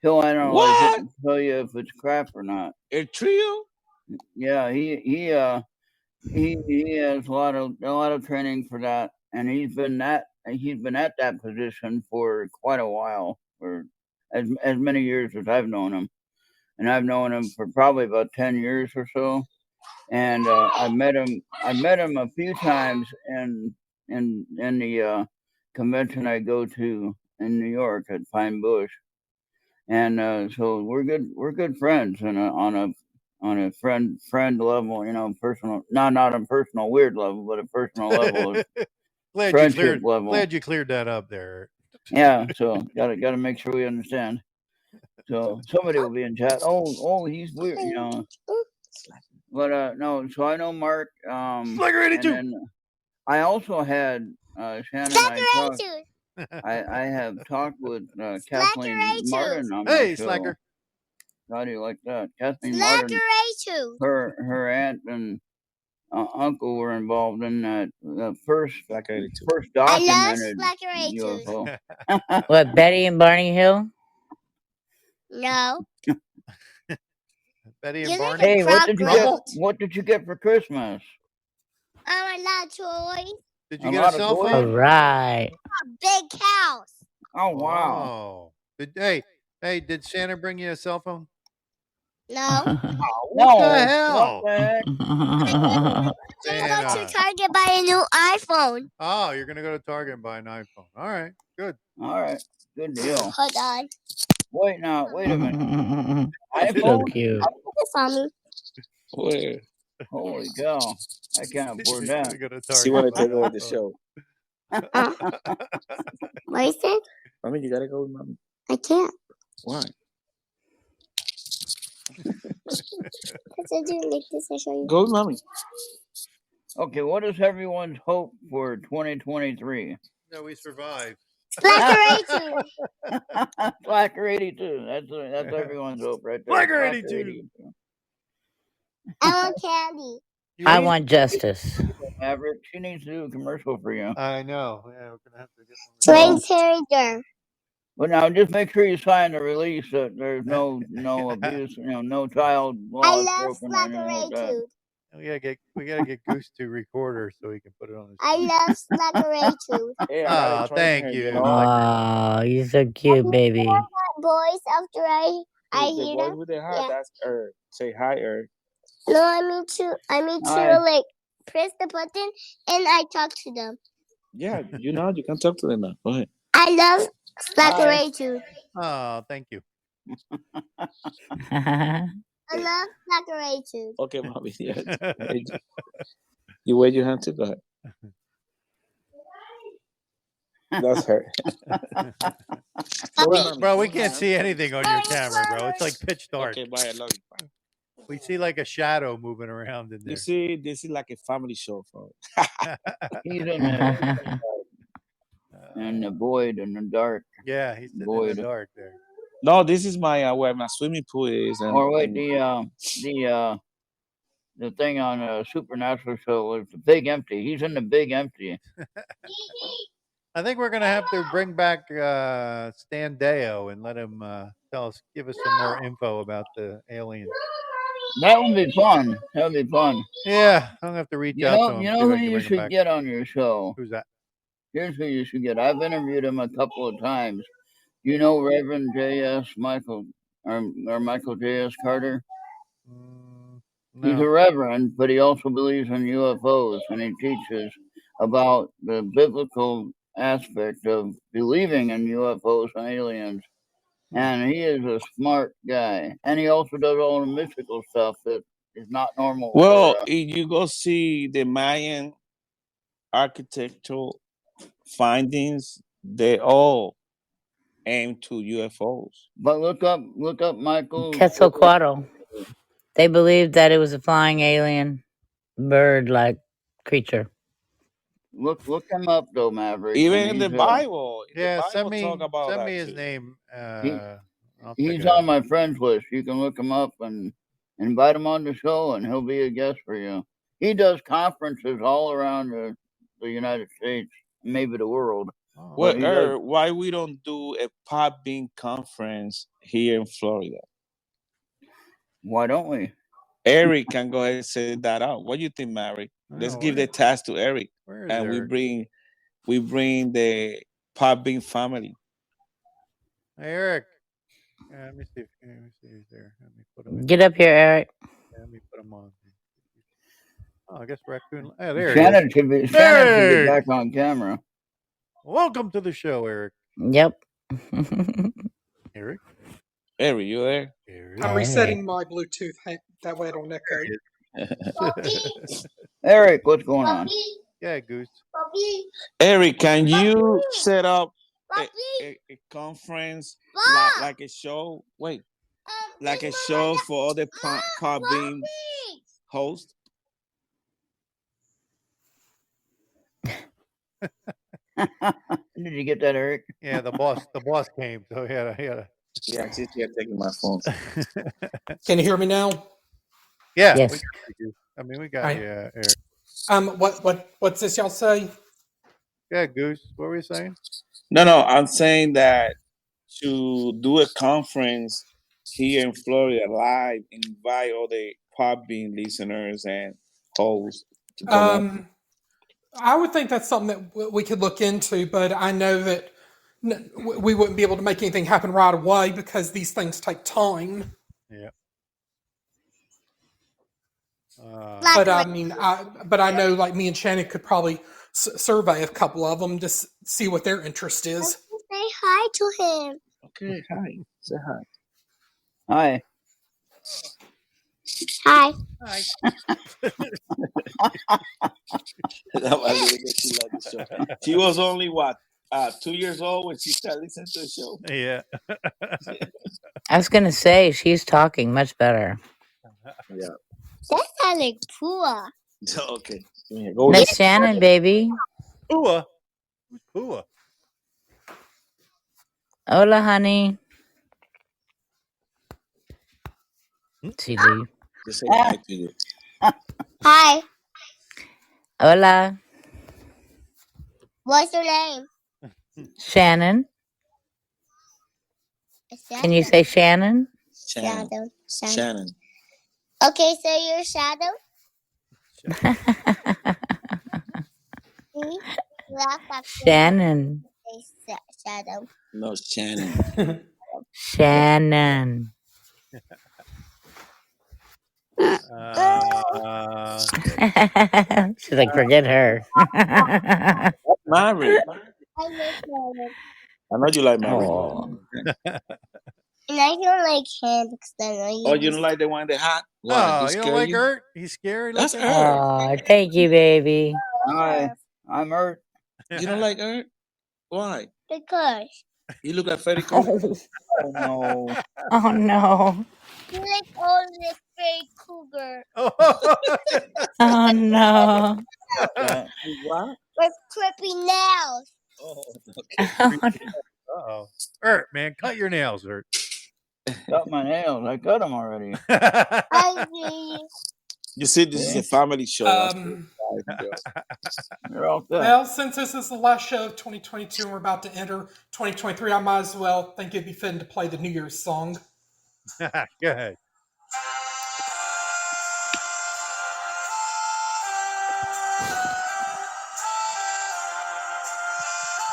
he'll analyze it and tell you if it's crap or not. A trio? Yeah, he has a lot of training for that, and he's been at that position for quite a while, for as many years as I've known him, and I've known him for probably about 10 years or so. And I met him a few times in the convention I go to in New York at Pine Bush, and so we're good friends, and on a friend level, you know, personal, not a personal weird level, but a personal level of friendship level. Glad you cleared that up there. Yeah, so gotta make sure we understand. So somebody will be in chat. Oh, he's weird, you know. But no, so I know Mark. Slacker82. And then I also had Shannon. I have talked with Kathleen Martin on my Hey, show. Slacker. How do you like that? Kathleen Martin. Her aunt and uncle were involved in that first documented UFO. What, Betty and Barney Hill? No. Betty and You Barney. Hey, Frog what did you get for Christmas? A lot of toys. Did you A get lot a of cell toys? phone? All right. A big house. Oh wow! Oh. Hey, did Shannon bring you a cell phone? No. What the No. hell? What the heck? I'm gonna go to Target buy a new iPhone. Oh, you're gonna go to Target and buy an iPhone. All right, good. All right. Good deal. Hold on. Wait a minute. So iPhone? cute. It's on me. Where? Holy cow. I can't afford You're that. gonna go to She Target. wanted and buy to go an to the iPhone. show. What is it? Mommy, you gotta go with mommy. I can't. Why? Because I do like this. I show you. Go with mommy. Okay, what is everyone's hope for 2023? No, we survived. Slacker82. Slacker 82. That's everyone's hope right there. Slacker 82. I want candy. I want justice. Maverick, she needs to do a commercial for you. I know. Yeah, we're gonna have to get one. Train Terrier. But now just make sure you sign the release that there's no abuse, no child I laws love broken or anything like that. Slacker82. We gotta get Goose to record her so he can put it on his. I love Slacker82. Hey, I gotta Oh, train thank her, you. know? Oh, you're so cute, baby. Boys, after I The hear boy them. with the hat, Yeah. that's her. Say hi, her. No, I mean to Hi. like press the button and I talk to them. Yeah, you can talk to them now. Go ahead. I love Slacker82. Oh, thank you. I love Slacker82. Okay, mommy. Yeah. You wave your hand too. Go ahead. That's her. Bro, we can't see anything on your camera, bro. It's like pitch dark. Okay, bye. I love you. We see like a shadow moving around in there. You see, this is like a family show, folks. He's in the void in the dark. Yeah, he's sitting in Void. the dark there. No, this is my where my swimming pool is. And, Or wait, and the thing on Supernatural show was the Big Empty. He's in the Big Empty. I think we're gonna have to bring back Stan Deo and let him give us some more info about the aliens. That would be fun. That would be fun. Yeah, I'm gonna have to reach out to him. You see know if I who can you bring him should back. get on your show? Who's that? Here's who you should get. I've interviewed him a couple of times. You know Reverend J.S. Michael or Michael J.S. Carter? He's a No. reverend, but he also believes in UFOs, and he teaches about the biblical aspect of believing in UFOs and aliens. And he is a smart guy. And he also does all the mystical stuff that is not normal. well, if you go see the Mayan architectural findings, they all aim to UFOs. But look up Michael. Quetzalcoatl. They believed that it was a flying alien bird-like creature. Look him up though, Maverick. Even and in the he's, Bible, Yeah, the Bible talk about send that me his too. name. I'll check He's it out. on my friends list. You can look him up and invite him on the show, and he'll be a guest for you. He does conferences all around the United States, maybe the world. Oh, Well, he does- why we don't do a Podbean conference here in Florida? Why don't we? Eric can go ahead and set that up. What do you think, Mary? Let's Oh, give the task to Eric, where is and Eric? we bring the Podbean family. Hey, Eric. Let me see if he's there. Let me put him in. Get up here, Eric. Let me put him on. Oh, I guess Raccoon. Oh, there Shannon he is. should be Eric! back on camera. Welcome to the show, Eric. Yep. Eric. Eric, you there? Eric. I'm resetting my Bluetooth. That way I don't echo. Eric, what's going on? Yeah, Goose. Eric, can you set up Papi, a conference Pa! like a show? Wait, like a show for all the Podbean hosts? Did you get that, Eric? Yeah, the boss came, so he had a. Yeah, she's here taking my phone. Can you hear me now? Yeah. Yes. We got you. I mean, we got Right. you, Eric. What's this y'all say? Yeah, Goose. What were you saying? No, I'm saying that to do a conference here in Florida live, invite all the Podbean listeners and hosts to come on. I would think that's something that we could look into, but I know that we wouldn't be able to make anything happen right away because these things take time. Yeah. But I mean, I know like me and Shannon could probably survey a couple of them to see what their interest is. Say hi to him. Okay, hi. Say hi. Hi. Hi. Hi. That was really good. She loved the show. She was only what 2 years old when she started listening to the show. Yeah. I was gonna say she's talking much better. Yeah. That sounded poor. Okay. Yeah, go Miss Shannon, baby. Pua. Who's Pua? Hola, honey. She leave. Just say hi to you. Hi. Hola, What's your name? Shannon. Can you say Shannon? Shannon. Shadow. Shannon. Okay, so you're Shadow? Shannon. Shadow. No, Shannon. Shannon. She's like, forget her. Married. I miss Shadow. I know you like Married. Oh. And I don't like him because I know you. Oh, you don't like the one in the hat? Why? Oh, He you don't scare like you? Ert? He's scary. That's looking? Ert. Oh, thank you, baby. Hi. I'm Ert. You don't like Ert? Why? Because You look like Freddy Krueger. Oh no. Oh no. you like all this fake cougar Oh no. What? with creepy nails. Oh, okay. Uh-oh. Ert, man, cut your nails, Ert. Cut my nails. I cut them already. I see. You see, this is a family show. You're all set. Well, since this is the last show of 2022 and we're about to enter 2023, I might as well think it'd be fitting to play the New Year's song. Go ahead.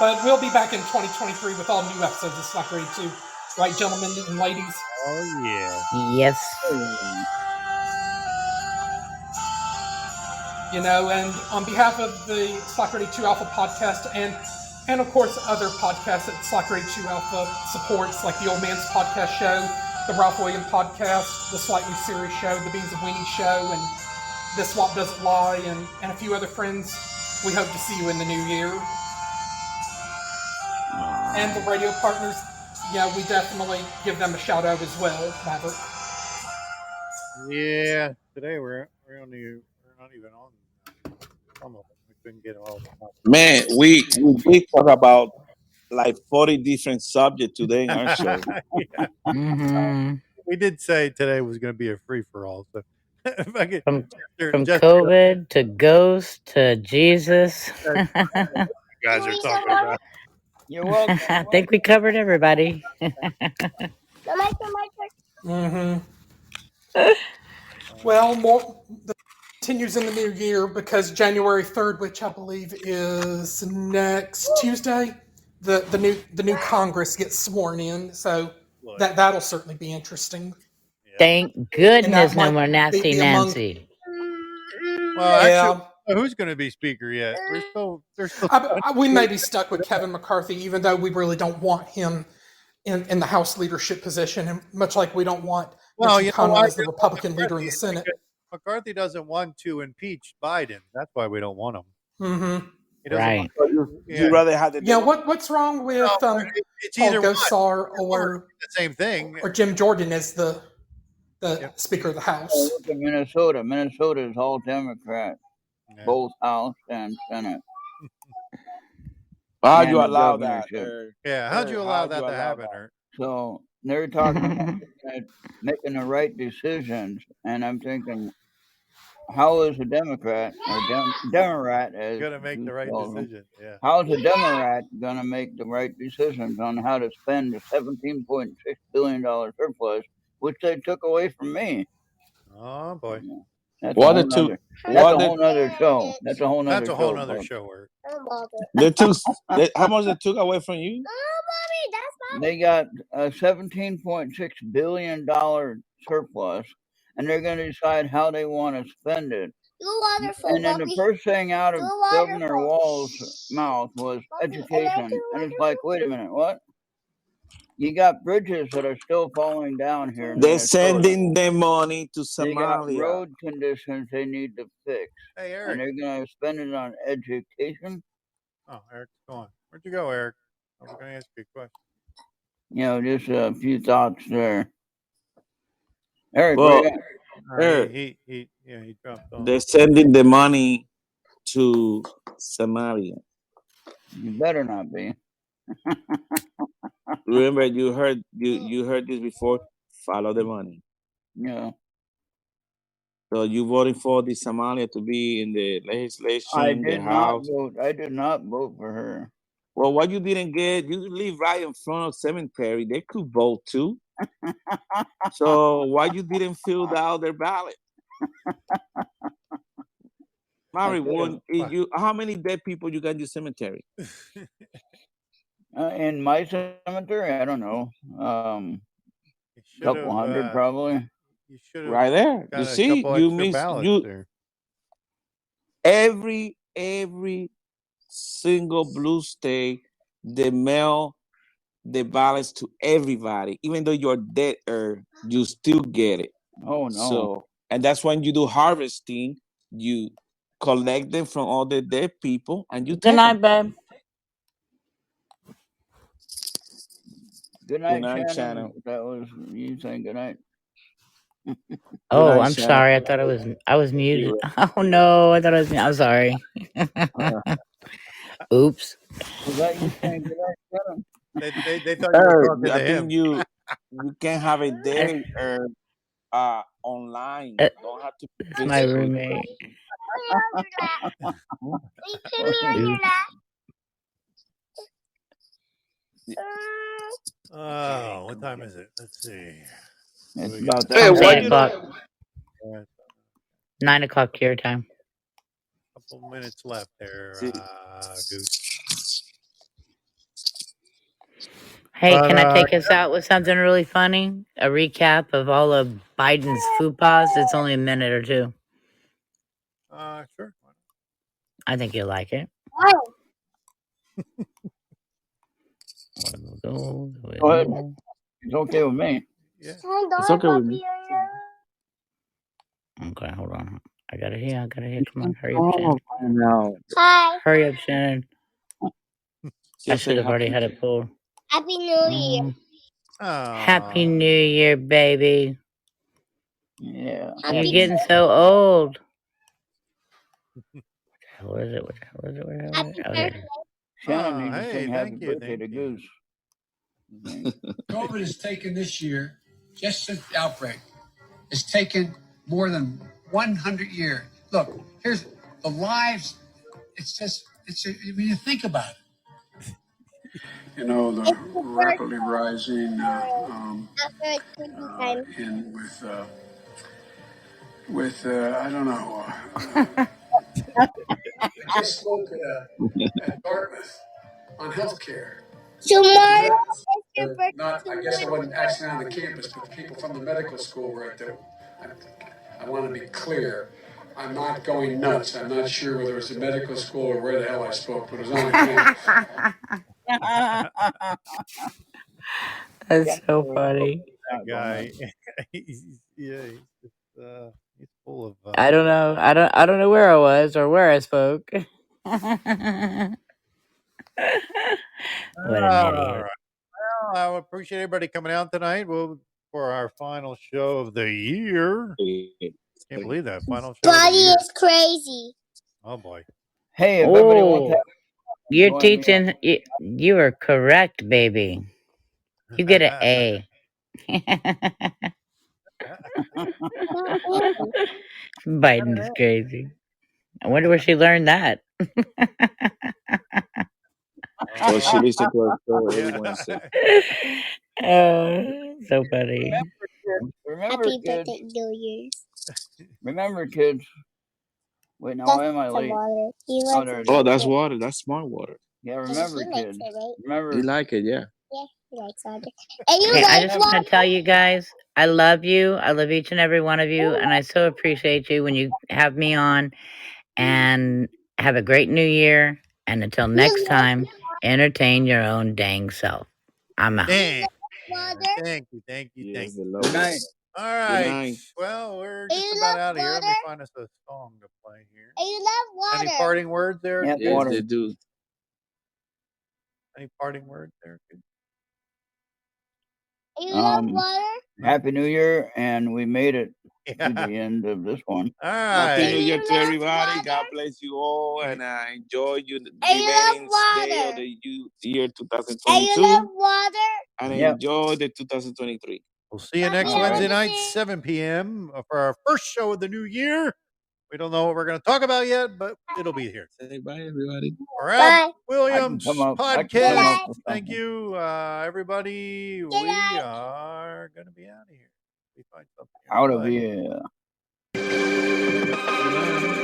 But we'll be back in 2023 with all new episodes of Slacker82. Right, gentlemen and ladies? Oh, yeah. Yes. You know, and on behalf of the Slacker82Alpha Podcast and of course other podcasts that Slacker82Alpha supports, like the Old Man's Podcast Show, the Ralph Williams Podcast, the Slightly Serious Show, the Beans of Weenie Show, and This Swap Doesn't Lie, and a few other friends, we hope to see you in the new year. And the radio partners, yeah, we definitely give them a shout out as well, Maverick. Yeah. Today we're not even on some of them. We couldn't get all of them. Man, we did talk about like 40 different subjects today in our show. Yeah. Mm-hmm. We did say today was going to be a free for all. So if I could, From just COVID to ghost to Jesus. you guys are talking about. You're welcome. I think we covered everybody. Mm-hmm. Well, more continues in the new year because January 3rd, which I believe is next Tuesday, the new Congress gets sworn in. So that'll certainly be interesting. Thank goodness no might more nasty be among- Nancy. Well, Yeah. actually, who's going to be speaker yet? There's still We may be stuck with Kevin McCarthy, even though we really don't want him in the House leadership position, and much like we don't want Mitch McConnell as the Republican leader in the Senate. McCarthy doesn't want to impeach Biden. That's why we don't want him. Mm-hmm. He doesn't Right. You rather have the Yeah, what's wrong with it's Paul either one. Gosar or The same thing. or Jim Jordan as the Speaker of the House? Look at Minnesota. Minnesota is all Democrat, Yeah. both House and Senate. How'd And you the allow that? governorship. Yeah, how'd you allow that to happen? Ert? So they're talking about making the right decisions, and I'm thinking, how is a Democrat or Democrat as Got to make you the right call them, decision. Yeah. how is a Democrat going to make the right decisions on how to spend the $17.6 billion surplus, which they took away from me? Oh boy, That's What a the whole two? nother, What that's a the whole nother show. That's a whole nother that's a show. whole other folks. show. Ert. the two? How much they took away from you? They got a $17.6 billion surplus, and they're going to decide how they want to spend it. Go waterfall, And then the Bobby. first thing out of Go Governor waterfall. Wall's mouth was Bobby, education. And it's like, wait a minute, what? You got bridges that are still falling down here in They're Minnesota. sending the money to They got Somalia. road conditions they need to fix. Hey, And Eric. they're going to spend it on education. Oh, Eric's gone. Where'd you go, Eric? I was going to ask you a question. You know, just a few thoughts there. Eric, Well, where you at? Eric, He dropped off. they're sending the money to Somalia. You better not be. Remember, you heard this before. Follow the money. Yeah. So you voting for the Somalia to be in the legislation, I the did not House? vote. I did not vote for her. Well, what you didn't get, you live right in front of cemetery. They could vote too. So why you didn't fill out their ballot? Mary, how many dead people you got in your cemetery? In my cemetery, I don't know. Couple hundred probably. You should have right there. got You a see, couple you extra miss ballots there. every single blue state, they mail the ballots to everybody. Even though you're dead, you still get it. Oh no. So, and that's when you do harvesting. You collect them from all the dead people, and you Good take night, them. babe. Good night, night, Shannon. Shannon. That was you saying good night. Oh, night, I'm Shannon. sorry. I thought I was muted. Oh no, I thought I was. I'm sorry. Oops. Was that you saying good night, Shannon? They thought you were talking I to think him. you can't have a day online. Don't have to It's my physically. roommate. Put me on your lap. Oh, what time is it? Let's see. It's We about got- that. Hey, Almost what 8 you o'clock. a 9 o'clock your time. couple minutes left there, See. Goose. Hey, But, can I take us out with something really funny? A recap of all of Biden's foopas. It's only a minute or two. Sure. I think you'll like it. Go ahead. It's okay with me. Yeah. It's okay with me. Okay, hold on. I got it here. Come on, hurry up, Shannon. No. Hi. Hurry up, Shannon. I Just should say have already had it pulled. Happy New Year. Happy New Year, baby. Yeah. You're getting so old. Where is it? Happy Oh, here. birthday. Shannon needs to hey, sing happy thank you, birthday to thank you. Goose. COVID has taken this year, just since the outbreak, it's taken more than 100 years. Look, here's the lives. When you think about it. You know, the rapidly rising I don't know. I just spoke at Dartmouth on healthcare. Tomorrow is your birthday. I guess I wasn't actually on the campus, but the people from the medical school were at there. I want to be clear. I'm not going nuts. I'm not sure whether it was a medical school or where the hell I spoke, but it was on campus. That's so funny. That guy. he's full of. I don't know. I don't know where I was or where I spoke. What an All idiot. right. Well, I appreciate everybody coming out tonight. For our final show of the year. Can't believe that final show. Body is crazy. Oh boy. Hey, if everybody wants to You're join me teaching. You are correct, baby. You get an A. Biden is crazy. I wonder where she learned that. Well, she listened to our show every Wednesday. Oh, so funny. Remember, Happy kids. birthday, New Year's. Remember, kids. Wait, now That's why am I late? water. He Oh, likes there it. it Oh, is. that's water. That's smart water. Yeah, remember, He likes kids. it, right? Remember, You like it, yeah. Yeah, he likes Sonic. And you Okay, I like just want water? to tell you guys, I love you. I love each and every one of you, and I so appreciate you when you have me on. And have a great new year. And until next time, entertain your own dang self. I'm out. Dang. Water? Thank you. Thank you. Thank Yes, you. the Good night. lowest. All Good right. night. Well, we're Do just you about love out of here. Let me water? find us a song to play here. And you love Any water? parting words there? Yeah, Yes, water. they do. Any parting words there? And you love Um, water? Happy New Year, and we made it to Yeah. the end of this one. All Happy New right. Year you to love everybody. water? God bless you all, and enjoy you the And you love remaining day of water? the year And you 2022, love water? and Yep. enjoy the 2023. We'll see you Happy next All right. Wednesday night, holidays. 7 p.m. for our first show of the new year. We don't know what we're going to talk about yet, but it'll be here. Say bye, everybody. For Ab Bye. I can Williams come up. I can come podcast. up with Thank something. you, everybody. Good We night. are going to be out of here. We find something here. Out of Bye. here.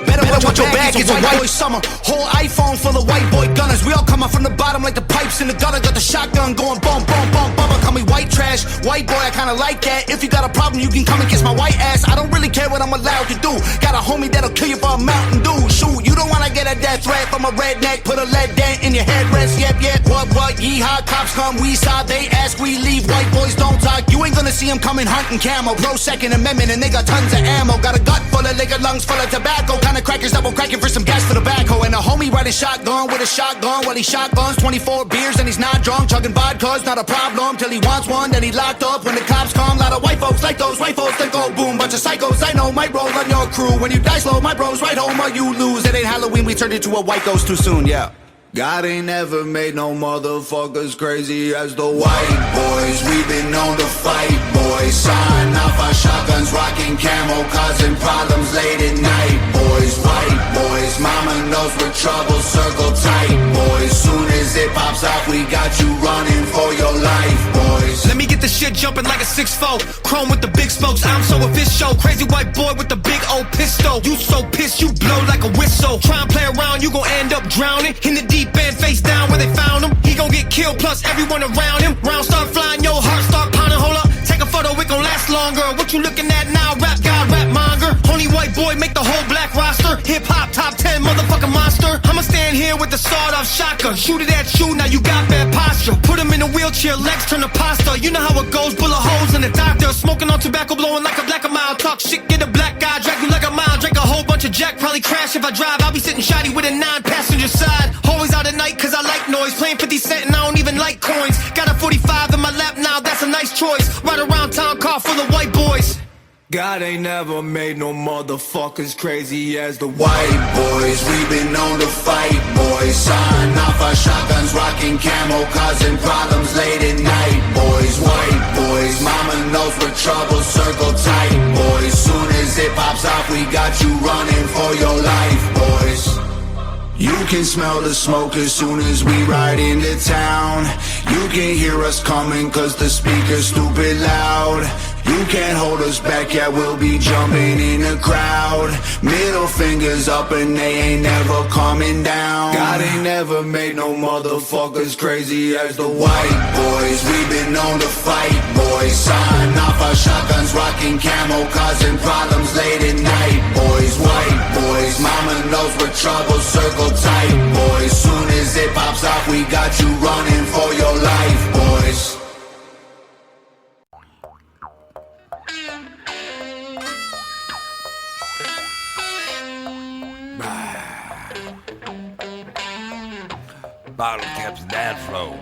Better watch your back, it's a white boy summer. Whole iPhone full of white boy gunners. We all come up from the bottom like the pipes in the gutter. Got the shotgun going bum, bum, bum, bum. Call me white trash, white boy, I kinda like that. If you got a problem, you can come and kiss my white ass. I don't really care what I'm allowed to do. Got a homie that'll kill you for a Mountain Dew. Shoot, you don't wanna get a death threat from a redneck. Put a lead dent in your headrest. Yep, yep, what, yeehaw. Cops come, we saw, they ask, we leave. White boys don't talk, you ain't gonna see them coming hunting camo. Pro Second Amendment and they got tons of ammo. Got a gut full of liquor, lungs full of tobacco. Kinda crackers double cracking for some gas for the backhoe. And a homie riding shotgun with a shotgun while he shotguns 24 beers and he's not drunk. Chugging vodka's not a problem till he wants one. Then he locked up when the cops come. Lot of white folks like those white folks that go boom. Bunch of psychos I know might roll on your crew. When you die slow, my bros right home or you lose. It ain't Halloween, we turned into a white ghost too soon, yeah. God ain't never made no motherfuckers crazy as the white boys. We've been known to fight, boys. Sign off our shotguns, rocking camo, causing problems late at night, boys. White boys, mama knows we're trouble, circle tight, boys. Soon as it pops off, we got you running for your life, boys. Let me get the shit jumping like a 6'4", chrome with the big spokes. I'm so official, crazy white boy with the big old pistol. You so pissed, you blow like a whistle. Try and play around, you gon' end up drowning in the deep end, face down where they found him. He gon' get killed, plus everyone around him. Rounds start flying, your heart start pounding. Hold up, take a photo, it gon' last longer. What you looking at now? Rap god, rap monger. Only white boy make the whole black roster. Hip hop top 10, motherfucking monster. I'ma stand here with the sawed-off shotgun. Shoot it at you, now you got bad posture. Put him in a wheelchair, legs turn to pasta. You know how it goes, bullet holes in the doctor. Smoking on tobacco, blowing like a black a mile. Talk shit, get a black guy, drag you like a mile. Drink a whole bunch of Jack, probably crash if I drive. I'll be sitting shoddy with a 9-passenger side. Always out at night cause I like noise. Playing 50 cent and I don't even like coins. Got a 45 in my lap now, that's a nice choice. Ride around town, car full of white boys. God ain't never made no motherfuckers crazy as the white boys. We've been known to fight, boys. Sign off our shotguns, rocking camo, causing problems late at night, boys. White boys, mama knows we're trouble, circle tight, boys. Soon as it pops off, we got you running for your life, boys. You can smell the smoke as soon as we ride into town. You can hear us coming cause the speaker's stupid loud. You can't hold us back, yeah, we'll be jumping in the crowd. Middle fingers up and they ain't never coming down. God ain't never made no motherfuckers crazy as the white boys. We've been known to fight, boys. Sign off our shotguns, rocking camo, causing problems late at night, boys. White boys, mama knows we're trouble, circle tight, boys. Soon as it pops off, we got you running for your life, boys. Bottle caps and dad flow.